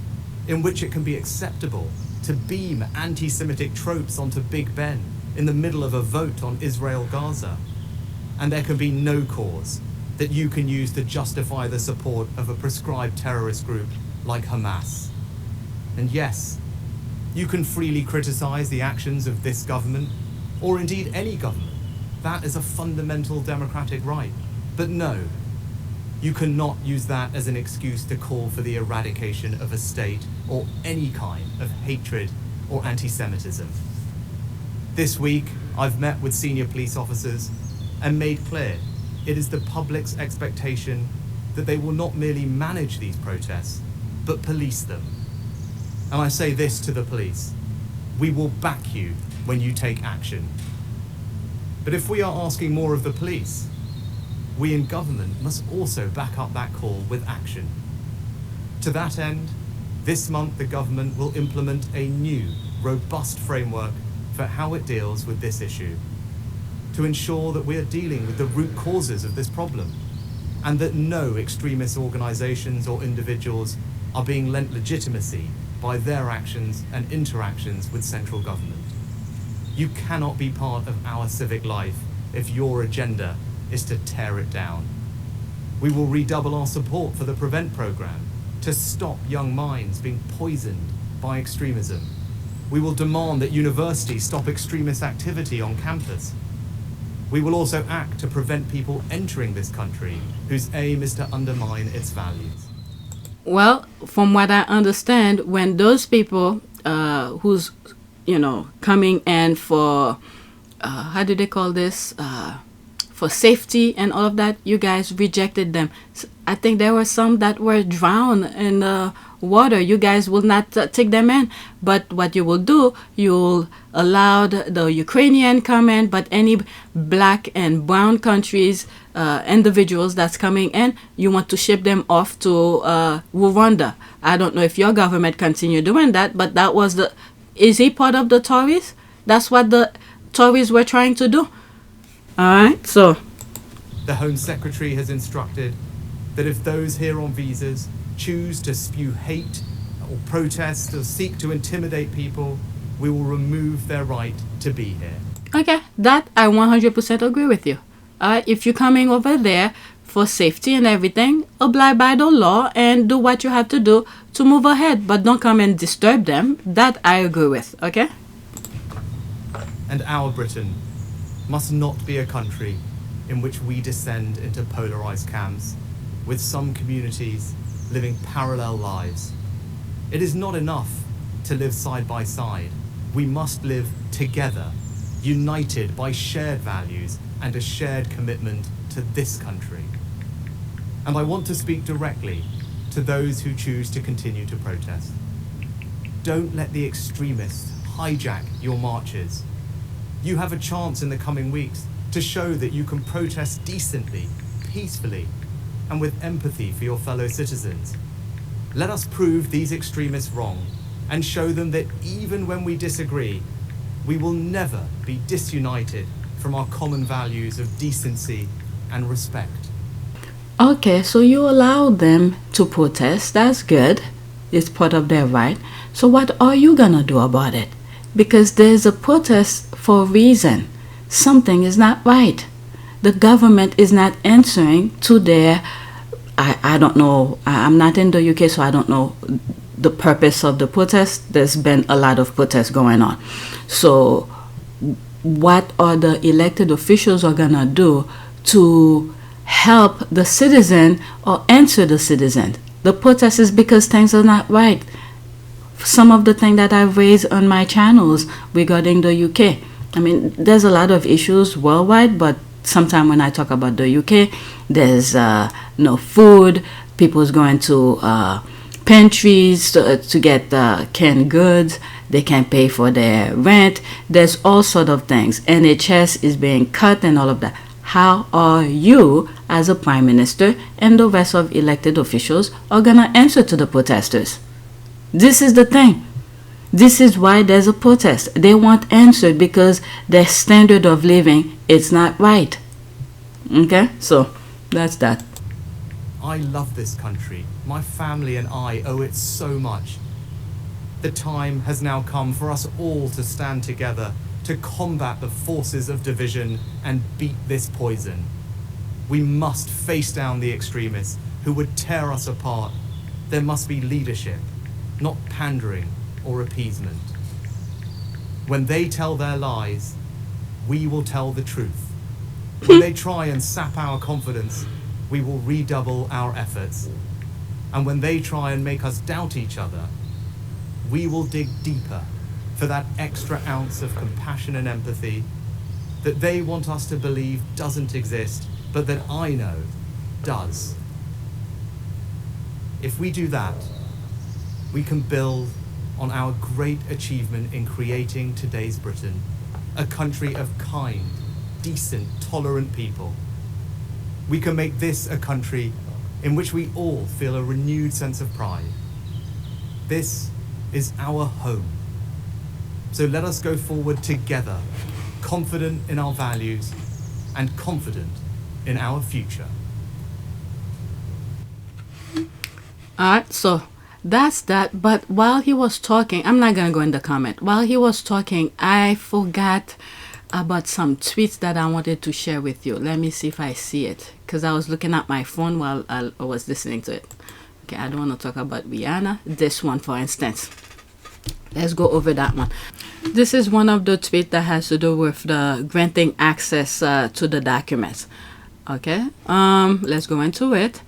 in which it can be acceptable to beam anti-Semitic tropes onto Big Ben in the middle of a vote on Israel-Gaza. And there can be no cause that you can use to justify the support of a prescribed terrorist group like Hamas. And yes, you can freely criticize the actions of this government, or indeed any government. That is a fundamental democratic right. But no, you cannot use that as an excuse to call for the eradication of a state or any kind of hatred or anti-Semitism. This week, I've met with senior police officers and made clear it is the public's expectation that they will not merely manage these protests, but police them. And I say this to the police: we will back you when you take action. But if we are asking more of the police, we in government must also back up that call with action. To that end, this month the government will implement a new, robust framework for how it deals with this issue. to ensure that we are dealing with the root causes of this problem, and that no extremist organisations or individuals are being lent legitimacy by their actions and interactions with central government. You cannot be part of our civic life if your agenda is to tear it down. We will redouble our support for the PREVENT programme to stop young minds being poisoned by extremism. We will demand that universities stop extremist activity on campus. We will also act to prevent people entering this country whose aim is to undermine its values. Well, from what I understand, when those people who's, coming in for, how do they call this, for safety and all of that, you guys rejected them. I think there were some that were drowned in the water. You guys will not take them in. But what you will do, you'll allow the Ukrainian come in, but any black and brown countries, individuals that's coming in, you want to ship them off to Rwanda. I don't know if your government continue doing that, but that was is he part of the Tories? That's what the Tories were trying to do. All right, so. The Home Secretary has instructed that if those here on visas choose to spew hate or protest or seek to intimidate people, we will remove their right to be here. Okay, that I 100% agree with you. All right, if you're coming over there for safety and everything, abide by the law and do what you have to do to move ahead, but don't come and disturb them. That I agree with, okay? And our Britain must not be a country in which we descend into polarized camps, with some communities living parallel lives. It is not enough to live side by side. We must live together, united by shared values and a shared commitment to this country. And I want to speak directly to those who choose to continue to protest. Don't let the extremists hijack your marches. You have a chance in the coming weeks to show that you can protest decently, peacefully, and with empathy for your fellow citizens. Let us prove these extremists wrong and show them that even when we disagree, we will never be disunited from our common values of decency and respect. Okay, so you allow them to protest. That's good. It's part of their right. So what are you gonna do about it? Because there's a protest for a reason. Something is not right. The government is not answering to their, I don't know, I'm not in the UK, so I don't know the purpose of the protest. There's been a lot of protests going on. So what are the elected officials are gonna do to help the citizen or answer the citizen? The protest is because things are not right. Some of the things that I've raised on my channels regarding the UK. I mean, there's a lot of issues worldwide, but sometimes when I talk about the UK, there's no food. People's going to pantries to get canned goods. They can't pay for their rent. There's all sort of things. NHS is being cut and all of that. How are you, as a prime minister, and the rest of elected officials are going to answer to the protesters? This is the thing. This is why there's a protest. They want answered because their standard of living is not right. Okay? So, that's that. I love this country. My family and I owe it so much. The time has now come for us all to stand together to combat the forces of division and beat this poison. We must face down the extremists who would tear us apart. There must be leadership, not pandering or appeasement. When they tell their lies, we will tell the truth. When they try and sap our confidence, we will redouble our efforts. And when they try and make us doubt each other, we will dig deeper for that extra ounce of compassion and empathy that they want us to believe doesn't exist, but that I know does. If we do that, we can build on our great achievement in creating today's Britain, a country of kind, decent, tolerant people. We can make this a country in which we all feel a renewed sense of pride. This is our home. So let us go forward together, confident in our values and confident in our future. Alright, so that's that. But while he was talking, I'm not gonna go in the comment. While he was talking, I forgot about some tweets that I wanted to share with you. Let me see if I see it, because I was looking at my phone while I was listening to it. Okay, I don't want to talk about Rihanna. This one, for instance. Let's go over that one. This is one of the tweets that has to do with the granting access to the documents. Okay, let's go into it.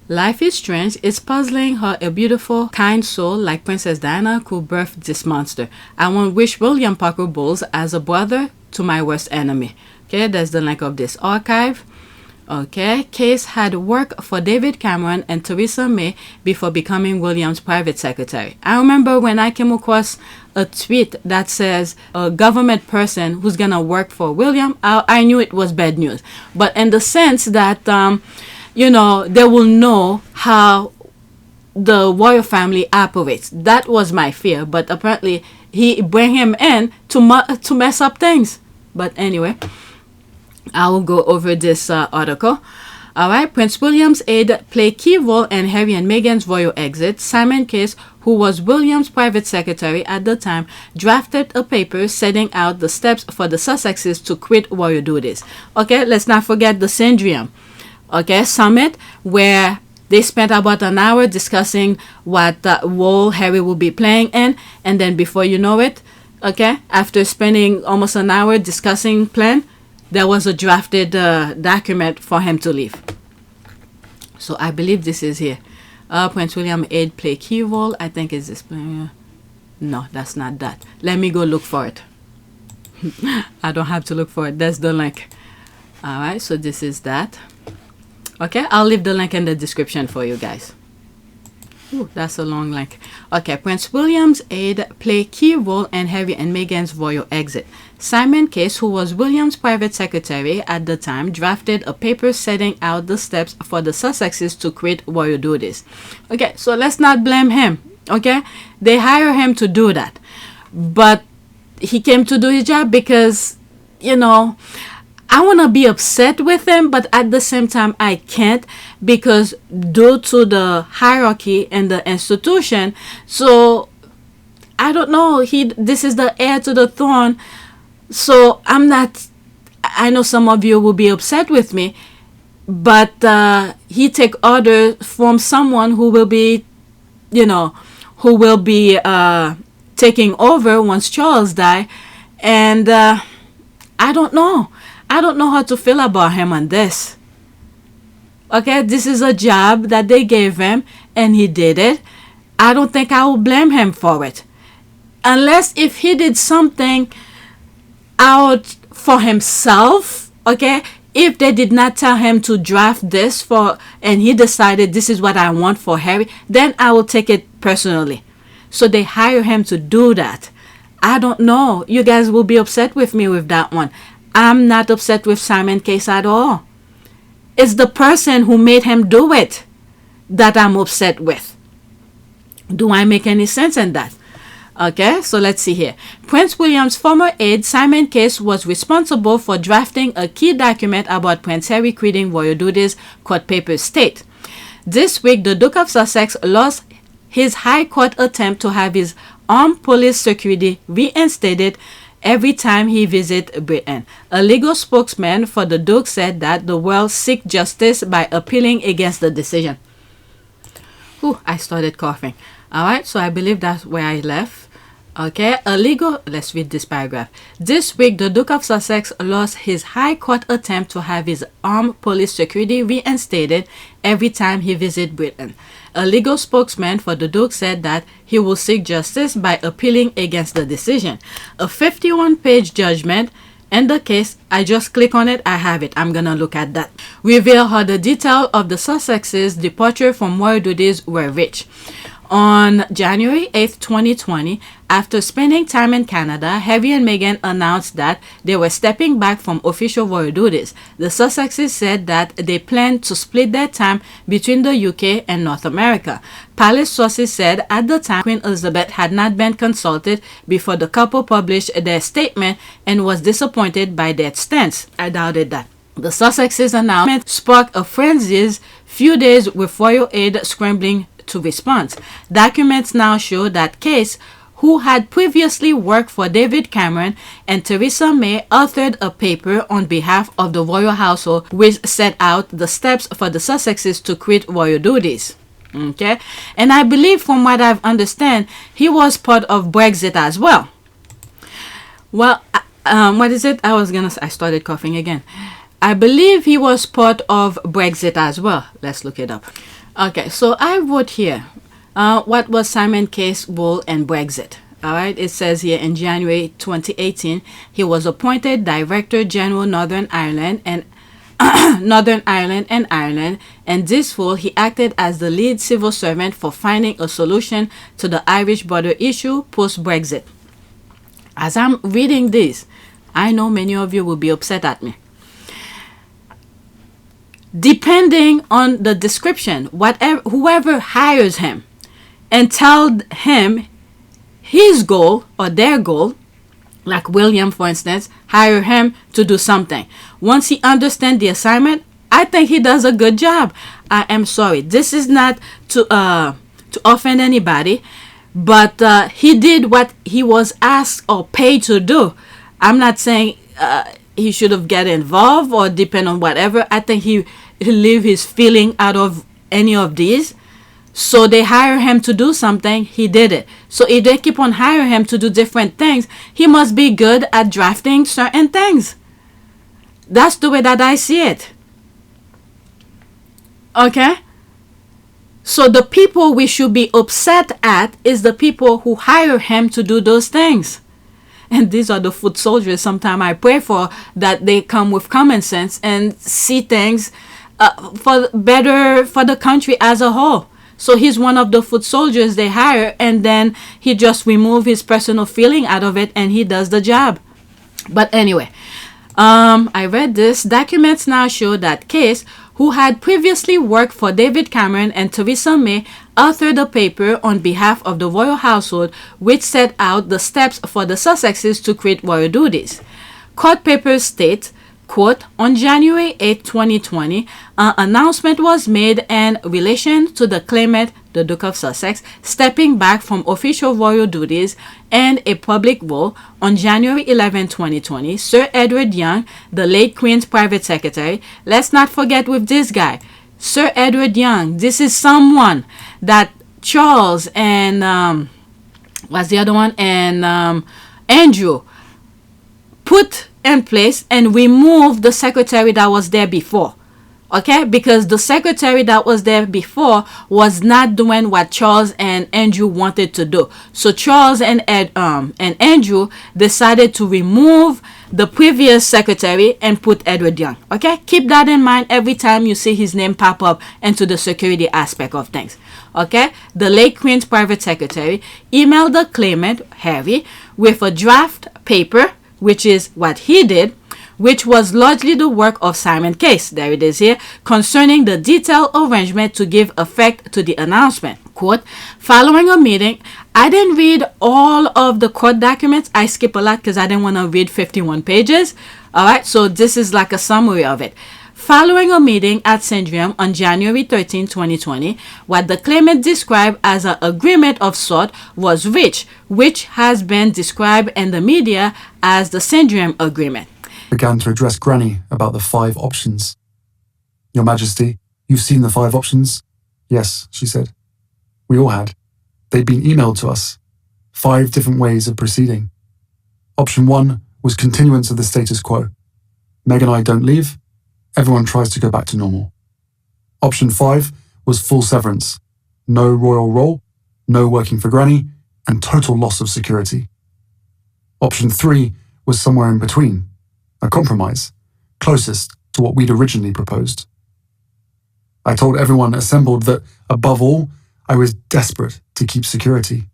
Life is strange. It's puzzling how a beautiful, kind soul like Princess Diana could birth this monster. I want to wish William Parker Bowles as a brother to my worst enemy. Okay, there's the link of this archive. Okay, Case had worked for David Cameron and Theresa May before becoming William's private secretary. I remember when I came across a tweet that says a government person who's gonna work for William, I knew it was bad news. But in the sense that, you know, they will know how the royal family operates. That was my fear. But apparently he bring him in to mess up things. But anyway, I will go over this article. Alright, Prince William's aide played key role in Harry and Meghan's royal exit. Simon Case, who was William's private secretary at the time, drafted a paper setting out the steps for the Sussexes to quit royal duties. Okay, let's not forget the Syndrium. Okay, summit where they spent about an hour discussing what role Harry will be playing in, and then before you know it, okay, after spending almost an hour discussing plan, there was a drafted document for him to leave. So I believe this is here. Prince William aide play key role. I think is this. No, that's not that. Let me go look for it. I don't have to look for it. That's the link. All right, so this is that. Okay, I'll leave the link in the description for you guys. Ooh, that's a long link. Okay, Prince William's aide played key role in Harry and Meghan's royal exit. Simon Case, who was William's private secretary at the time, drafted a paper setting out the steps for the Sussexes to quit royal duties. Okay, so let's not blame him. Okay, they hire him to do that, but he came to do his job because, you know, I want to be upset with him, but at the same time I can't, because due to the hierarchy and the institution, so I don't know, this is the heir to the throne. So I'm not, I know some of you will be upset with me, but he take orders from someone who will be, you know, who will be taking over once Charles die, and I don't know how to feel about him on this. Okay, this is a job that they gave him and he did it. I don't think I will blame him for it, unless if he did something out for himself. Okay, if they did not tell him to draft this for, and he decided this is what I want for Harry, then I will take it personally. So they hire him to do that. I don't know, you guys will be upset with me with that one. I'm not upset with Simon Case at all. It's the person who made him do it that I'm upset with. Do I make any sense in that? Okay, so let's see here. Prince William's former aide, Simon Case, was responsible for drafting a key document about Prince Harry quitting royal duties, court papers state. This week, the Duke of Sussex lost his High Court attempt to have his armed police security reinstated every time he visits Britain. A legal spokesman for the Duke said that the world seek justice by appealing against the decision. Ooh, I started coughing. Alright, so I believe that's where I left. Okay, let's read this paragraph. This week, the Duke of Sussex lost his High Court attempt to have his armed police security reinstated every time he visits Britain. A legal spokesman for the Duke said that he will seek justice by appealing against the decision. A 51-page judgment in the case, I just click on it, I have it. I'm gonna look at that. Reveal how the detail of the Sussexes' departure from royal duties were reached. On January 8, 2020, after spending time in Canada, Harry and Meghan announced that they were stepping back from official royal duties. The Sussexes said that they planned to split their time between the UK and North America. Palace sources said at the time Queen Elizabeth had not been consulted before the couple published their statement and was disappointed by their stance. I doubted that. The Sussex's announcement sparked a frenzy few days with royal aide scrambling to respond. Documents now show that Case, who had previously worked for David Cameron and Theresa May, authored a paper on behalf of the royal household which set out the steps for the Sussexes to quit royal duties. Okay, and I believe from what I've understand, he was part of Brexit as well. Well, what is it? I started coughing again. I believe he was part of Brexit as well. Let's look it up. Okay, so I wrote here, what was Simon Case role in Brexit? All right, it says here in January 2018, he was appointed Director General Northern Ireland and Ireland. And this fall, he acted as the lead civil servant for finding a solution to the Irish border issue post-Brexit. As I'm reading this, I know many of you will be upset at me. Depending on the description, whoever hires him and tell him his goal or their goal, like William, for instance, hire him to do something. Once he understands the assignment, I think he does a good job. I am sorry. This is not to offend anybody, but he did what he was asked or paid to do. I'm not saying he should have get involved or depend on whatever. I think he leave his feeling out of any of these. So they hire him to do something, he did it. So if they keep on hiring him to do different things, he must be good at drafting certain things. That's the way that I see it. Okay? So the people we should be upset at is the people who hire him to do those things. And these are the foot soldiers sometimes I pray for, that they come with common sense and see things for better for the country as a whole. So he's one of the foot soldiers they hire, and then he just remove his personal feeling out of it and he does the job. But anyway, I read this. Documents now show that Case, who had previously worked for David Cameron and Theresa May, authored a paper on behalf of the royal household which set out the steps for the Sussexes to quit royal duties. Court papers state, quote, on January 8, 2020, an announcement was made in relation to the claimant, the Duke of Sussex, stepping back from official royal duties and a public role. On January 11, 2020, Sir Edward Young, the late Queen's private secretary, let's not forget with this guy, Sir Edward Young, this is someone that Charles and, what's the other one, and Andrew put in place and remove the secretary that was there before. Okay, because the secretary that was there before was not doing what Charles and Andrew wanted to do. So Charles and Andrew decided to remove the previous secretary and put Edward Young. Okay, keep that in mind every time you see his name pop up into the security aspect of things. Okay, the late Queen's private secretary emailed the claimant, Harry, with a draft paper, which is what he did, which was largely the work of Simon Case, there it is here, concerning the detailed arrangement to give effect to the announcement. Quote, following a meeting, I didn't read all of the court documents. I skip a lot because I didn't want to read 51 pages. All right, so this is like a summary of it. Following a meeting at Sandringham on January 13, 2020, what the claimant described as an agreement of sort was reached, which has been described in the media as the Sandringham Agreement. Began to address Granny about the 5 options. Your Majesty, you've seen the 5 options? Yes, she said. We all had. They'd been emailed to us. 5 different ways of proceeding. Option 1 was continuance of the status quo. Meg and I don't leave. Everyone tries to go back to normal. Option 5 was full severance. No royal role, no working for Granny, and total loss of security. Option 3 was somewhere in between. A compromise, closest to what we'd originally proposed. I told everyone assembled that, above all, I was desperate to keep security.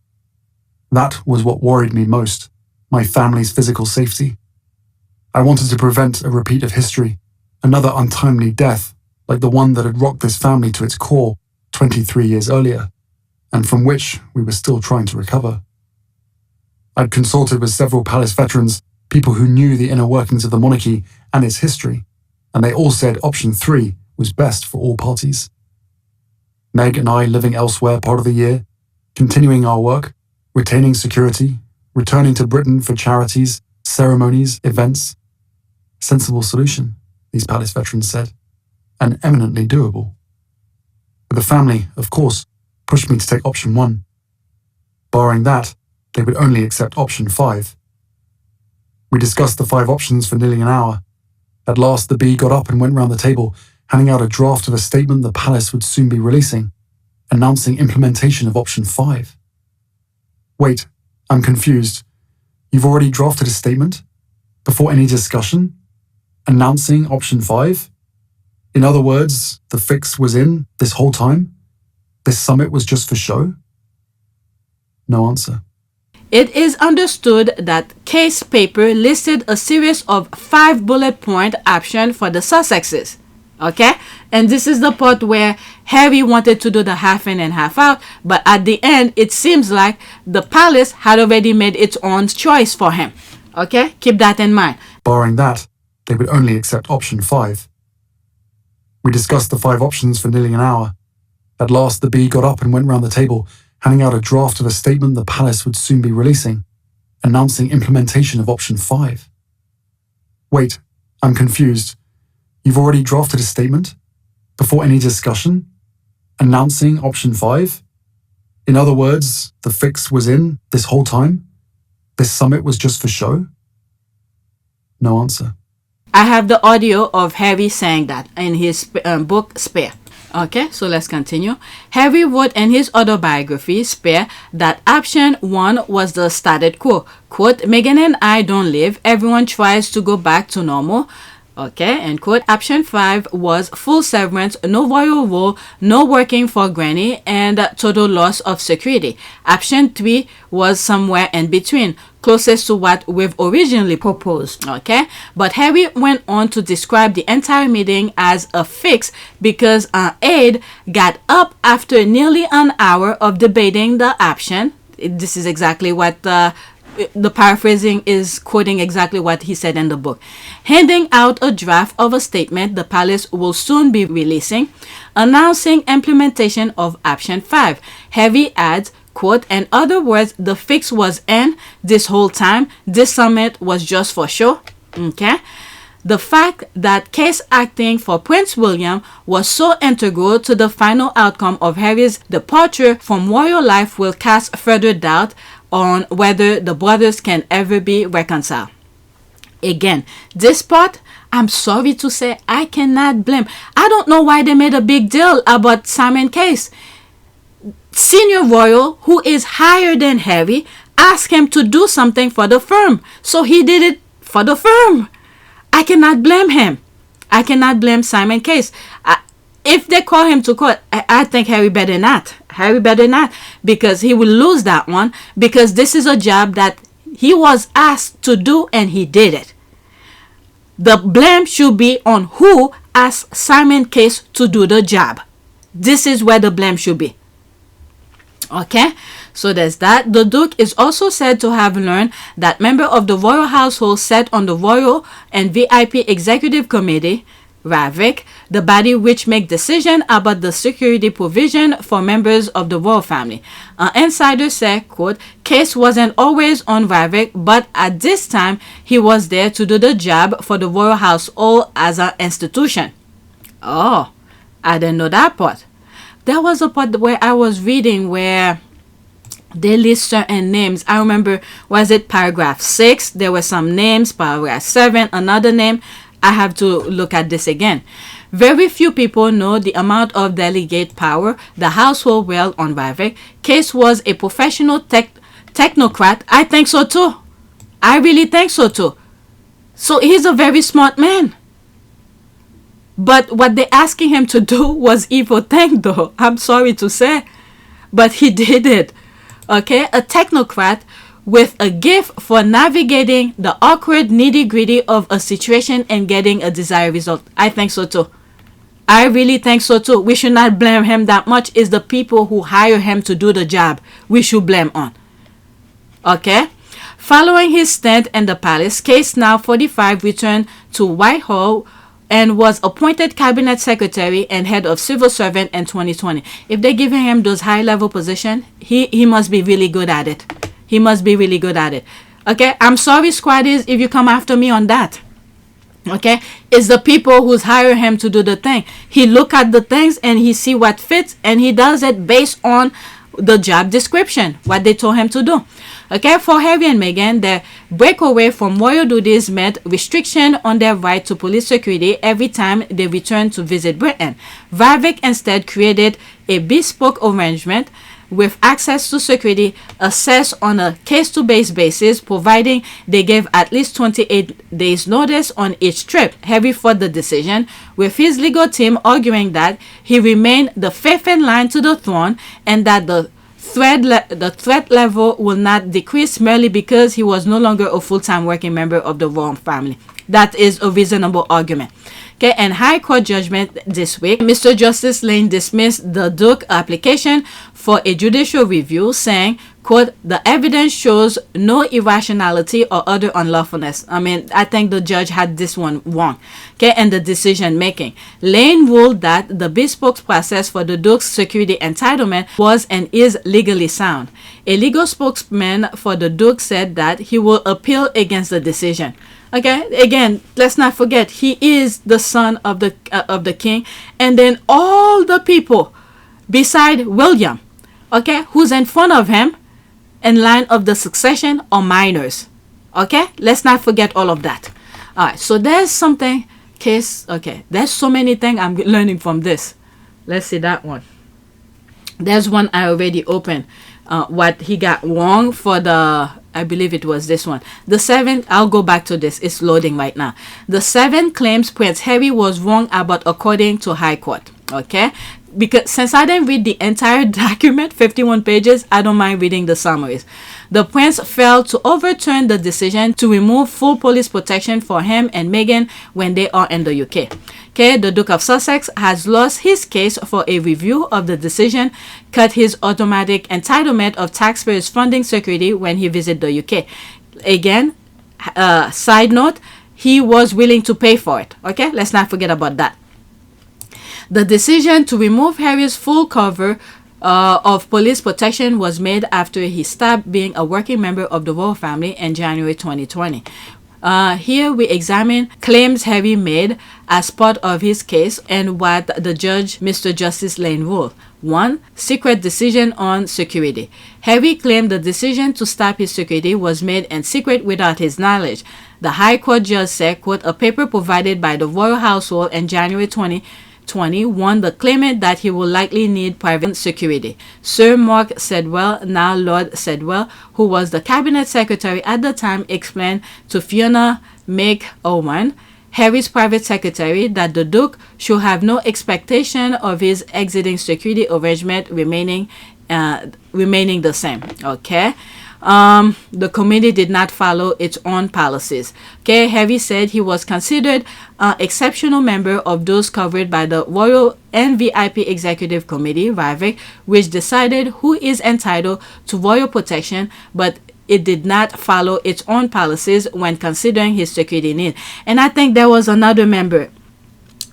That was what worried me most, my family's physical safety. I wanted to prevent a repeat of history, another untimely death like the one that had rocked this family to its core 23 years earlier, and from which we were still trying to recover. I'd consulted with several palace veterans, people who knew the inner workings of the monarchy and its history, and they all said option 3 was best for all parties. Meg and I living elsewhere part of the year, continuing our work, retaining security, returning to Britain for charities, ceremonies, events. Sensible solution, these palace veterans said, and eminently doable. But the family, of course, pushed me to take option 1. Barring that, they would only accept option 5. We discussed the 5 options for nearly an hour. At last, the bee got up and went round the table, handing out a draft of a statement the palace would soon be releasing, announcing implementation of option 5. Wait, I'm confused. You've already drafted a statement? Before any discussion? Announcing option 5? In other words, the fix was in this whole time? This summit was just for show? No answer. It is understood that case paper listed a series of 5 bullet point options for the Sussexes. Okay? And this is the part where Harry wanted to do the half in and half out, but at the end, it seems like the palace had already made its own choice for him. Okay? Keep that in mind. Barring that, they would only accept option 5. We discussed the 5 options for nearly an hour. At last, the bee got up and went round the table, handing out a draft of a statement the palace would soon be releasing, announcing implementation of option 5. Wait, I'm confused. You've already drafted a statement? Before any discussion? Announcing option 5? In other words, the fix was in this whole time? This summit was just for show? No answer. I have the audio of Harry saying that in his book, Spare. Okay, so let's continue. Harry wrote in his autobiography, Spare, that option 1 was the status quo. Quote, Meghan and I don't live. Everyone tries to go back to normal. Okay, and quote, option 5 was full severance, no royal rule, no working for granny, and total loss of security. Option 3 was somewhere in between, closest to what we've originally proposed. Okay, but Harry went on to describe the entire meeting as a fix because an aide got up after nearly an hour of debating the option. This is exactly what the paraphrasing is quoting exactly what he said in the book. Handing out a draft of a statement the palace will soon be releasing, announcing implementation of option 5. Harry adds, quote, in other words, the fix was in this whole time. This summit was just for show. Okay. The fact that case acting for Prince William was so integral to the final outcome of Harry's departure from royal life will cast further doubt on whether the brothers can ever be reconciled. Again, this part, I'm sorry to say, I cannot blame. I don't know why they made a big deal about Simon Case. Senior royal, who is higher than Harry, asked him to do something for the firm. So he did it for the firm. I cannot blame him. I cannot blame Simon Case. If they call him to court, I think Harry better not. Harry better not, because he will lose that one, because this is a job that he was asked to do and he did it. The blame should be on who asked Simon Case to do the job. This is where the blame should be. Okay, so there's that. The Duke is also said to have learned that member of the royal household sat on the Royal and VIP Executive Committee, RAVIC, the body which make decision about the security provision for members of the royal family. An insider said, quote, Case wasn't always on RAVIC, but at this time he was there to do the job for the royal household as an institution. Oh, I didn't know that part. There was a part where I was reading where they list certain names. I remember, was it paragraph 6? There were some names. Paragraph 7, another name. I have to look at this again. Very few people know the amount of delegate power the household wield on RAVIC. Case was a professional technocrat. I think so too. I really think so too. So he's a very smart man. But what they're asking him to do was evil thing though. I'm sorry to say. But he did it. Okay? A technocrat with a gift for navigating the awkward nitty-gritty of a situation and getting a desired result. I think so too. I really think so too. We should not blame him that much. It's the people who hire him to do the job we should blame on. Okay? Following his stint in the palace, Case, now 45, returned to Whitehall and was appointed cabinet secretary and head of civil servant in 2020. If they're giving him those high-level positions, he must be really good at it. He must be really good at it. Okay, I'm sorry, squaddies, if you come after me on that. Okay, it's the people who's hire him to do the thing. He look at the things and he see what fits, and he does it based on the job description, what they told him to do. Okay, for Harry and Meghan, their breakaway from royal duties meant restriction on their right to police security every time they returned to visit Britain. Warwick instead created a bespoke arrangement with access to security assessed on a case-to-case basis, providing they gave at least 28 days notice on each trip. Harry fought the decision, with his legal team arguing that he remained the fifth in line to the throne and that the threat level will not decrease merely because he was no longer a full-time working member of the royal family. That is a reasonable argument. Okay, and High Court judgment this week, Mr. Justice Lane dismissed the Duke application for a judicial review, saying, quote, the evidence shows no irrationality or other unlawfulness. I mean, I think the judge had this one wrong. Okay, and the decision making. Lane ruled that the bespoke process for the Duke's security entitlement was and is legally sound. A legal spokesman for the Duke said that he will appeal against the decision. Okay, again, let's not forget, he is the son of the king, and then all the people beside William, okay, who's in front of him in line of the succession are minors. Okay, let's not forget all of that. All right, so there's something case. Okay, there's so many things I'm learning from this. Let's see that one. There's one I already opened. What he got wrong for the, I believe it was this one. The 7, I'll go back to this. It's loading right now. The 7 claims Prince Harry was wrong about according to High Court. Okay, because since I didn't read the entire document, 51 pages, I don't mind reading the summaries. The prince failed to overturn the decision to remove full police protection for him and Meghan when they are in the UK. Okay, the Duke of Sussex has lost his case for a review of the decision, cut his automatic entitlement of taxpayers' funding security when he visited the UK. Again, side note, he was willing to pay for it. Okay, let's not forget about that. The decision to remove Harry's full cover of police protection was made after he stopped being a working member of the royal family in January 2020. Here we examine claims Harry made as part of his case and what the judge, Mr. Justice Lane, ruled. 1. Secret decision on security. Harry claimed the decision to stop his security was made in secret without his knowledge. The High Court judge said, quote, a paper provided by the royal household in January 2020 warned the claimant that he will likely need private security. Sir Mark Sedwell, now Lord Sedwell, who was the cabinet secretary at the time, explained to Fiona McOwen, Harry's private secretary, that the Duke should have no expectation of his exiting security arrangement remaining the same. Okay. The committee did not follow its own policies. Okay, Harry said he was considered an exceptional member of those covered by the Royal and VIP Executive Committee, Warwick, which decided who is entitled to royal protection, but it did not follow its own policies when considering his security need. And I think there was another member.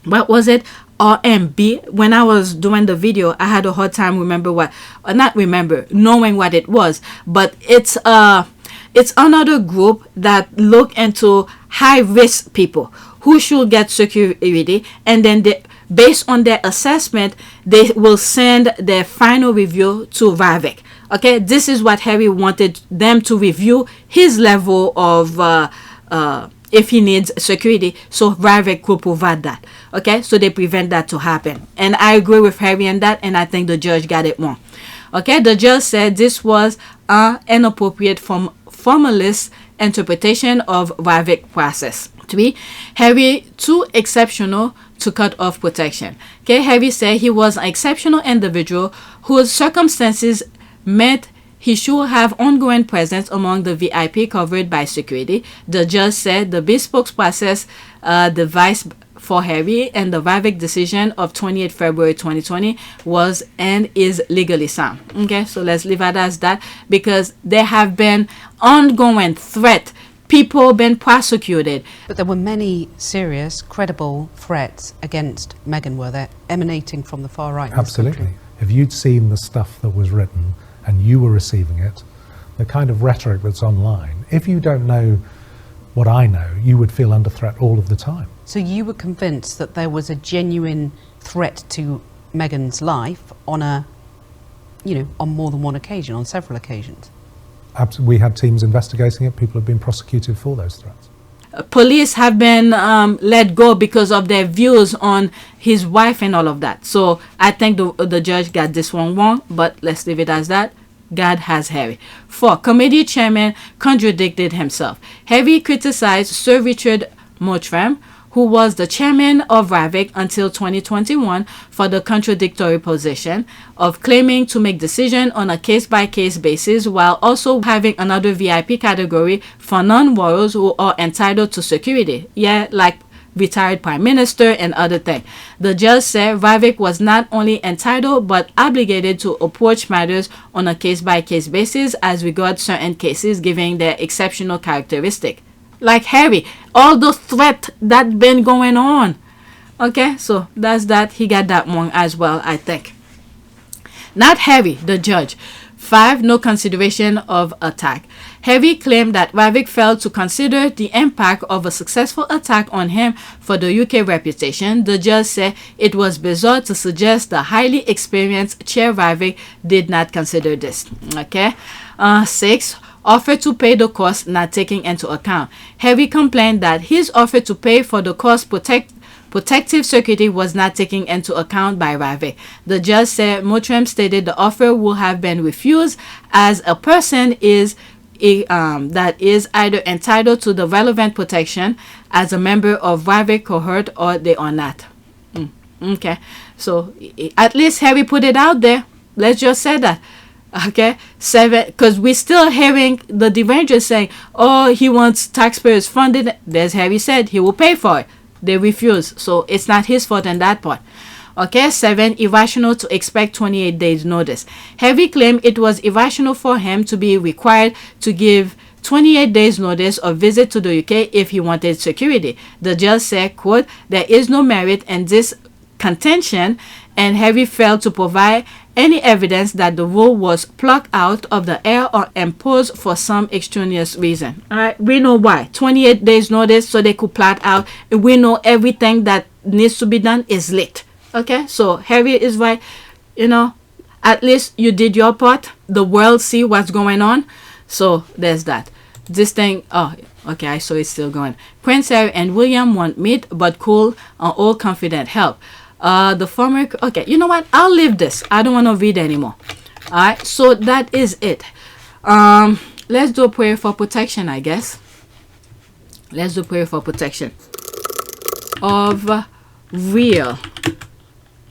What was it? RMB. When I was doing the video, I had a hard time knowing what it was. But it's another group that look into high risk people who should get security, and then based on their assessment, they will send their final review to Warwick. Okay, this is what Harry wanted them to review his level of if he needs security, so Warwick could provide that. Okay, so they prevent that to happen. And I agree with Harry on that, and I think the judge got it wrong. Okay, the judge said this was an inappropriate formalist interpretation of Warwick process. 3. Harry too exceptional to cut off protection. Okay, Harry said he was an exceptional individual whose circumstances meant he should have ongoing presence among the VIP covered by security. The judge said the bespoke process devised for Harry and the Warwick decision of 28 February 2020 was and is legally sound. Okay, so let's leave it as that, because there have been ongoing threat people been prosecuted. But there were many serious, credible threats against Meghan, were there, emanating from the far right? Absolutely. If you'd seen the stuff that was written and you were receiving it, the kind of rhetoric that's online, if you don't know what I know, you would feel under threat all of the time. So you were convinced that there was a genuine threat to Meghan's life on on more than one occasion, on several occasions? We had teams investigating it. People have been prosecuted for those threats. Police have been let go because of their views on his wife and all of that. So I think the judge got this one wrong, but let's leave it as that. God has Harry. 4. Committee chairman contradicted himself. Harry criticized Sir Richard Mottram, who was the chairman of WvsH until 2021, for the contradictory position of claiming to make decisions on a case-by-case basis while also having another VIP category for non-royals who are entitled to security. Yeah, like retired prime minister and other things. The judge said WvsH was not only entitled but obligated to approach matters on a case-by-case basis as regards certain cases given their exceptional characteristic. Like Harry, all the threat that been going on. Okay, so that's that. He got that one as well, I think. Not Harry, the judge. 5. No consideration of attack. Harry claimed that WvsH failed to consider the impact of a successful attack on him for the UK reputation. The judge said it was bizarre to suggest the highly experienced chair WvsH did not consider this. Okay. 6. Offer to pay the cost not taking into account. Harry complained that his offer to pay for the cost protective security was not taken into account by WvsH. The judge said Mottram stated the offer would have been refused as a person that is either entitled to the relevant protection as a member of WvsH cohort or they are not. Okay, so at least Harry put it out there. Let's just say that. Okay, 7, because we're still hearing the derangers saying, oh, he wants taxpayers funded. There's Harry said he will pay for it. They refuse, so it's not his fault in that part. Okay, 7, irrational to expect 28 days notice. Harry claimed it was irrational for him to be required to give 28 days notice of visit to the UK if he wanted security. The judge said, quote, there is no merit in this contention, and Harry failed to provide any evidence that the rule was plucked out of the air or imposed for some extraneous reason. All right, we know why. 28 days notice so they could plot out. We know everything that needs to be done is lit. Okay, so Harry is right. At least you did your part. The world see what's going on. So there's that. This thing, oh, okay, I saw it's still going. Prince Harry and William won't meet but cool on all confident help. The former, okay, you know what, I'll leave this. I don't want to read anymore. All right, so that is it. Let's do a prayer for protection, I guess. Let's do prayer for protection of real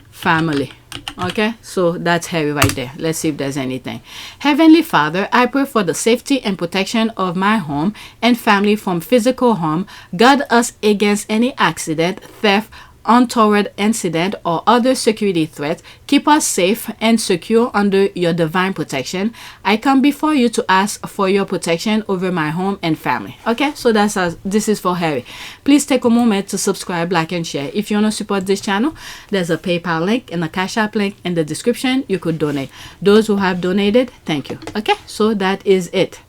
family. Okay, so that's Harry right there. Let's see if there's anything. Heavenly Father, I pray for the safety and protection of my home and family from physical harm. Guard us against any accident, theft, untoward incident or other security threats. Keep us safe and secure under your divine protection. I come before you to ask for your protection over my home and family. Okay, so this is for Harry. Please take a moment to subscribe, like, and share. If you want to support this channel, there's a PayPal link and a Cash App link in the description. You could donate. Those who have donated, thank you. Okay, so that is it.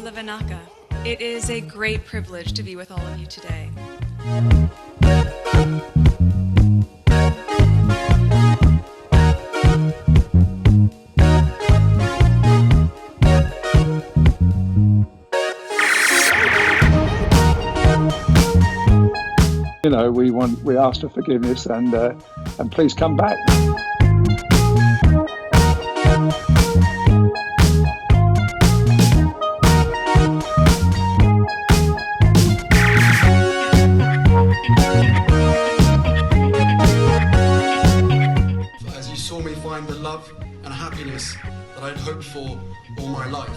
Levanaka. It is a great privilege to be with all of you today. You know, we ask for forgiveness and please come back. As you saw me find the love and happiness that I'd hoped for all my life.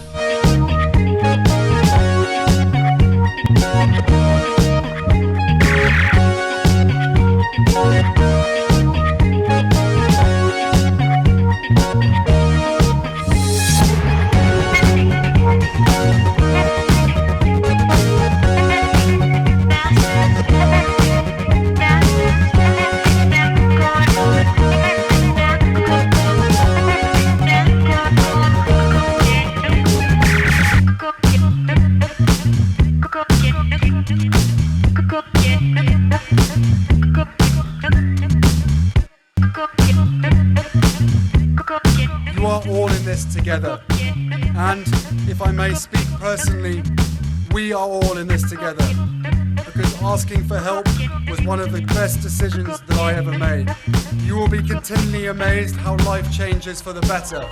You are all in this together, and if I may speak personally, we are all in this together, because asking for help was one of the best decisions that I ever made. You will be continually amazed how life changes for the better